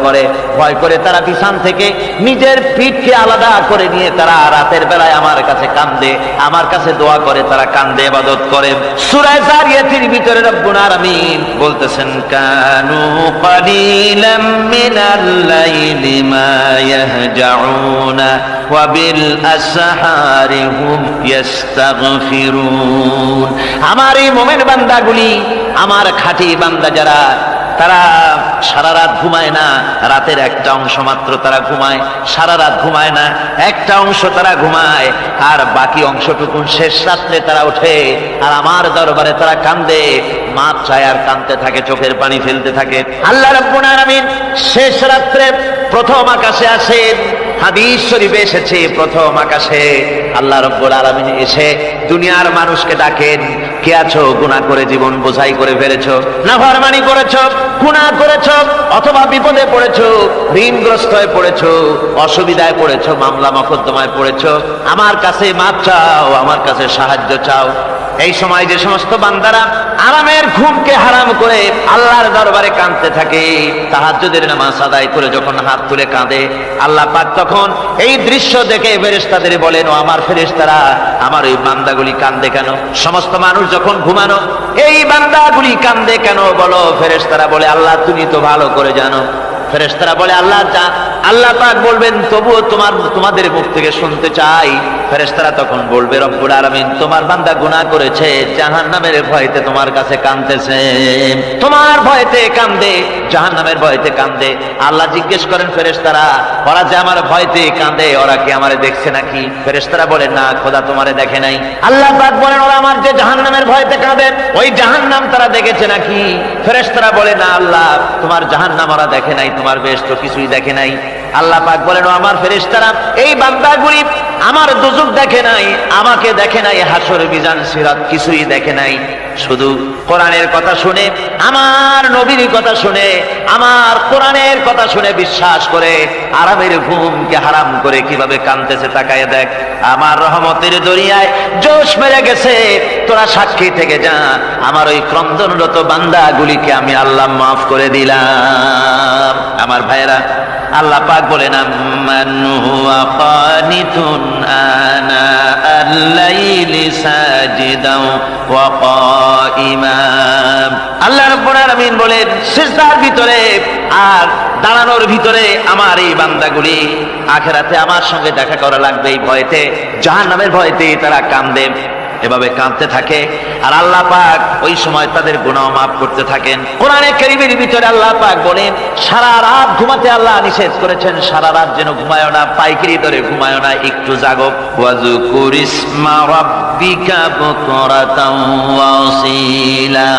করে তারা বিছান থেকে নিজের পিঠকে আলাদা করে নিয়ে তারা রাতের বেলায় আমার কাছে কান্দে, আমার কাছে দোয়া করে, তারা কান্দে, ইবাদত করে। সূরা যারিয়াতের ভিতরে রব্বুল আলামিন বলতেছেন, কানু কালিলাম মিনাল লাইলি মা ইয়াহজাউনা ওয়া বিল আসহারি হুম ইস্তাগফিরুন। আমার এই মুমিন বান্দাগুলি, আমার খাঁটি বান্দা যারা, তারা সারা রাত ঘুমায় না, রাতের একটা অংশ মাত্র তারা ঘুমায়, সারা রাত ঘুমায় না, একটা অংশ তারা ঘুমায়, আর বাকি অংশটুকু শেষ রাত্রে তারা ওঠে আর আমার দরবারে তারা কান্দে, মাপ চায় আর কাঁদতে থাকে, চোখের পানি ফেলতে থাকে। আল্লাহ রাব্বুল আলামিন শেষ রাত্রে প্রথম আকাশে আসেন। হাদিস শরীফে এসেছে, প্রথম আকাশে আল্লাহ রাব্বুল আলামিন এসে দুনিয়ার মানুষকে ডাকেন, কে আছো গুনাহ করে জীবন বোঝাই করে ফেলেছো, নাফরমানি করেছো, গুনাহ করেছো, অথবা বিপদে পড়েছো, ঋণগ্রস্ত হয়ে পড়েছো, অসুবিধায় পড়েছো, মামলা মকদ্দমায় পড়েছো, আমার কাছে মাপ চাও, আমার কাছে সাহায্য চাও। এই সময় যে সমস্ত বান্দারা আরামের ঘুমকে হারাম করে আল্লাহর দরবারে কাঁদতে থাকে, তাহাজ্জুদের নামাজ আদায় করে যখন হাত তুলে কাঁদে, আল্লাহ পাক তখন এই দৃশ্য দেখে ফেরেশতাদের বলেন, ও আমার ফেরেশতারা, আমার এই বান্দাগুলি কাঁদে কেন? সমস্ত মানুষ যখন ঘুমানো, এই বান্দাগুলি কাঁদে কেন বলো? ফেরেশতারা বলে, আল্লাহ তুমি তো ভালো করে জানো। ফেরেশতারা বলে, আল্লাহ আল্লাহ পাক বলবেন তবুও তোমাদের মুখ থেকে শুনতে চাই। ফেরেশতারা তখন বলবে রব্বুল আলামিন তোমার বান্দা গুনাহ করেছে, জাহান্নামের ভয়তে তোমার কাছে কাঁদতেছে, তোমার ভয়তে কাঁদে, জাহান্নামের ভয়তে কাঁদে। আল্লাহ জিজ্ঞেস করেন ফেরেশতারা ওরা যে আমার ভয়তে কাঁদে ওরা কি আমারে দেখছে নাকি? ফেরেশতারা বলেন না খোদা তোমারে দেখে নাই। আল্লাহ পাক বলেন ওরা আমার যে জাহান্নামের ভয়তে কাঁদে ওই জাহান্নাম তারা দেখেছে নাকি? ফেরেশতারা বলে না আল্লাহ তোমার জাহান্নাম ওরা দেখে নাই, তোমার বেহেশত কিছুই দেখে নাই। আল্লাহ পাক বলেন ও আমার ফেরেশতারা এই বান্দাগুলি আমার দুজক দেখে নাই, আমাকে দেখে নাই, হাসর মিজান সিরাত কিছুই দেখে নাই, শুধু কোরআনের কথা শুনে, আমার নবীর কথা শুনে, আমার কোরআনের কথা শুনে বিশ্বাস করে আরামের ঘুমকে হারাম করে কিভাবে কাঁদতেছে তাকায় দেখ। আমার রহমতের দরিয়ায় জোশ মেরে গেছে, তোরা সাক্ষী থেকে যা আমার ওই ক্রন্দনরত বান্দাগুলিকে আমি আল্লাহ মাফ করে দিলাম। আমার ভাইয়েরা আল্লাহ পাক বলেন আম্মান হুয়া কানিতুন আনা আল-লাইলি সাজিদাও ওয়া কাইমা। আল্লাহ রাব্বুল আলামিন বলেন সিজদার ভিতরে আর দাঁড়ানোর ভিতরে আমার এই বান্দাগুলি আখিরাতে আমার সঙ্গে দেখা করা লাগবে এই ভয়তে, জাহান্নামের ভয়তে তারা কাঁদে, এভাবে কাঁদতে থাকে। আর আল্লাহ পাক ওই সময় তাদের গুনাহ মাফ করতে থাকেন। কোরআনে কারীমের ভিতরে আল্লাহ পাক বলেন সারা রাত ঘুমাতে আল্লাহ নিষেধ করেছেন, সারা রাত যেন ঘুমায় না, পাইকারি ধরে ঘুমায় না, একটু জাগো। ওয়াজকুর ইসমা রাব্বিকা বুকরাতাও ওয়া আসীলা।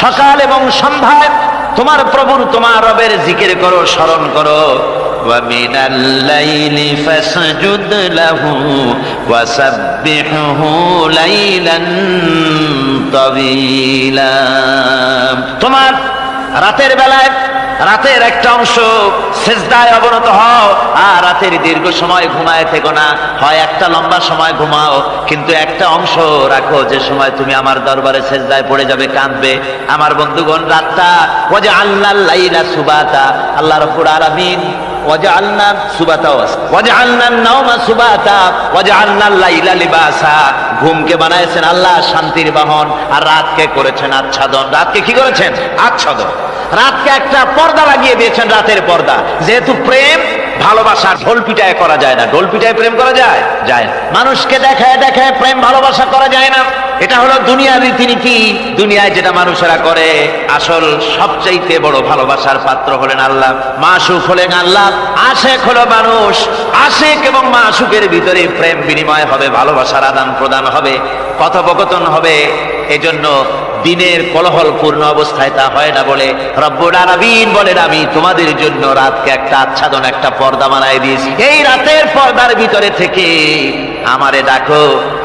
সকাল এবং সন্ধ্যায় তোমার প্রভুর তোমার রবের জিকির করো, স্মরণ করো। وَمِنَ اللَّيْلِ فَاسْجُدْ لَهُ وَسَبِّحْهُ لَيْلًا طَوِيلًا। তোমার রাতের বেলায় রাতের একটা অংশ সিজদায় অবনত হও, আর রাতের দীর্ঘ সময় ঘুমায় থেকো না, হয় একটা লম্বা সময় ঘুমাও কিন্তু একটা অংশ রাখো যে সময় তুমি আমার দরবারে সিজদায় পড়ে যাবে, কাঁদবে। আমার বন্ধুগণ রাতটা ওয়াজআলনাল লাইলা সুবাতা, আল্লাহ রাব্বুল আলামিন ওয়াজআলনা সুবাতা ওয়াজআলনান নাওমা সুবাতা ওয়াজআলনাল লাইলা লিবাসা, ঘুমকে বানাইছেন আল্লাহ শান্তির বাহন, আর রাতকে করেছেন আচ্ছাদন। রাতকে কি করেছেন? আচ্ছাদন। রাতকে একটা পর্দা লাগিয়ে দিয়েছেন, রাতের পর্দা। যেহেতু প্রেম ভালোবাসা ঢোল পিটায় করা যায় না, ঢোল পিটায় প্রেম করা যায় যায় না। মানুষকে দেখায় দেখায় প্রেম ভালোবাসা করা যায় না, এটা হলো দুনিয়ার রীতিনীতি। দুনিয়ায় যেটা মানুষেরা করে, আসল সবচাইতে বড় ভালোবাসার পাত্র হলেন আল্লাহ, মাসুক হলেন আল্লাহ, আশেক হলো মানুষ। আশেক এবং মাসুকের ভিতরে প্রেম বিনিময় হবে, ভালোবাসার আদান প্রদান হবে, কথোপকথন হবে। এজন্য দিনের কোলাহল পূর্ণ অবস্থায় তা হয় না বলে রব্বুল আলামিন বলেন আমি তোমাদের জন্য রাতকে একটা আচ্ছাদন, একটা পর্দা বানায় দিয়েছি। এই রাতের পর্দার ভিতরে থেকে আমারে ডাকো,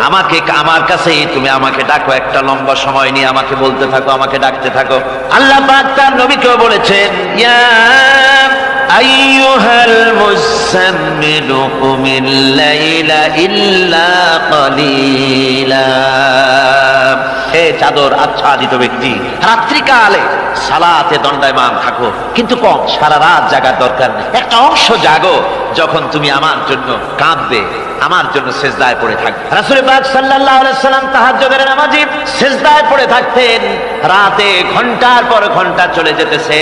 আমাকে আমার কাছে তুমি আমাকে ডাকো, একটা লম্বা সময় নিয়ে আমাকে বলতে থাকো, আমাকে ডাকতে থাকো। আল্লাহ পাক তার নবীকেও বলেছেন ইয়া আইয়ুহাল মুযাম্মিলু কুমিল লাইলা ইল্লা কালিলা। হে চাদর আচ্ছাদিত ব্যক্তি, রাত্রিকালে সালাতে দণ্ডায়মান থাকো, কিন্তু কম, সারা রাত জাগার দরকার নেই। একটা অংশ জাগো যখন তুমি আমার জন্য কাঁদবে, আমার জন্য সিজদায় পড়ে থাকবে। রাসূল পাক সাল্লাল্লাহু আলাইহি সাল্লাম তাহাজ্জুদের নামাজে সিজদায় পড়ে থাকতেন, রাতে ঘন্টার পর ঘন্টা চলে যেতেছে।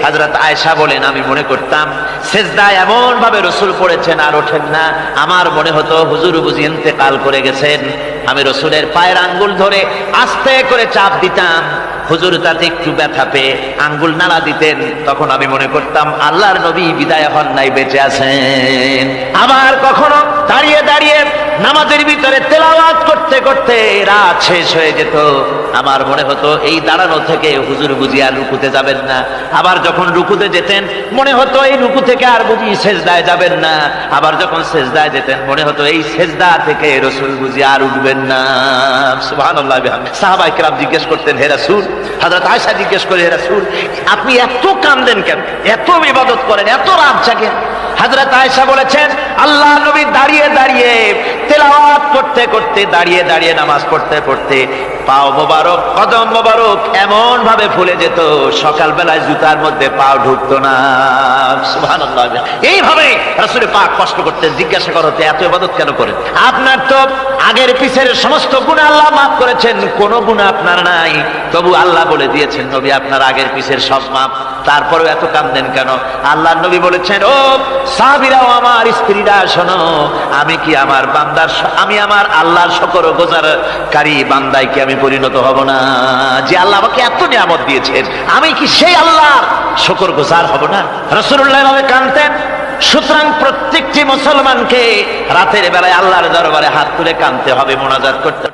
হযরত আয়েশা বলেন আমি মনে করতাম সিজদায় এমন ভাবে রাসূল পড়েছেন আর ওঠেন না, আমার মনে হতো হুজুর বুঝি ইন্তেকাল করে গেছেন। আমি রাসূলের পায়ের আঙ্গুল ধরে আস্তে করে চাপ দিতাম, হুজুর তাতে একটু ব্যথা পেয়ে আঙ্গুল নাড়া দিতেন, তখন আমি মনে করতাম আল্লাহর নবী বিদায় হন নাই, বেঁচে আছেন। আবার কখনো দাঁড়িয়ে দাঁড়িয়ে নামাজের ভিতরে তেলাওয়াত করতে করতে রাত শেষ হয়ে যেত, আমার মনে হতো এই দাঁড়ানো থেকে হুজুর বুঝি আর রুকুতে যাবেন না। আবার যখন রুকুতে যেতেন মনে হতো এই রুকু থেকে আর বুঝি সেজদায় যাবেন না। আবার যখন সেজদায় যেতেন মনে হতো এই সেজদা থেকে রাসূল বুঝি আর উঠবেন না। সুবহানাল্লাহ। সাহাবায়ে কেরাম জিজ্ঞেস করতেন হে রাসূল, হযরত আয়েশা জিজ্ঞেস করে হে রাসূল আপনি এত কাঁদেন কেন, এত ইবাদত করেন, এত রাত জাগেন? হযরত আয়েশা বলেছেন আল্লাহ নবী দাঁড়িয়ে দাঁড়িয়ে তেলাওয়াত করতে করতে, দাঁড়িয়ে দাঁড়িয়ে নামাজ পড়তে পড়তে পাও মোবারক, কদম মোবারক এমন ভাবে ফুলে যেত সকাল বেলায় জুতার মধ্যে পাও ঢুকতো না। সুবহানাল্লাহ। এইভাবে রাসূল পাক কষ্ট করতেন, জিজ্ঞাসা করতে এত ইবাদত কেন করেন? আপনার তো আগের পিছের সমস্ত গুনাহ আল্লাহ মাফ করেছেন, কোন গুনাহ আপনার নাই। তবু আল্লাহ বলে দিয়েছেন নবী আপনার আগের পিছের সব মাপ, তারপরেও এত কাঁদেন কেন? আল্লাহ নবী বলেছেন, ও সাহাবীরাও আমার স্ত্রীরা শোনো, আমি কি আমার বান্দার আমি আমার আল্লাহর শুকর গুজারকারী বান্দায় কি আমি পরিণত হব না? যে আল্লাহ আমাকে এত নিয়ামত দিয়েছেন, আমি কি সেই আল্লাহর শুকর গুজার হব না? রাসূলুল্লাহ এভাবে কাঁদতেন। সুতরাং প্রত্যেকটি মুসলমানকে রাতের বেলায় আল্লাহর দরবারে হাত তুলে কাঁদতে হবে, মোনাজাত করতে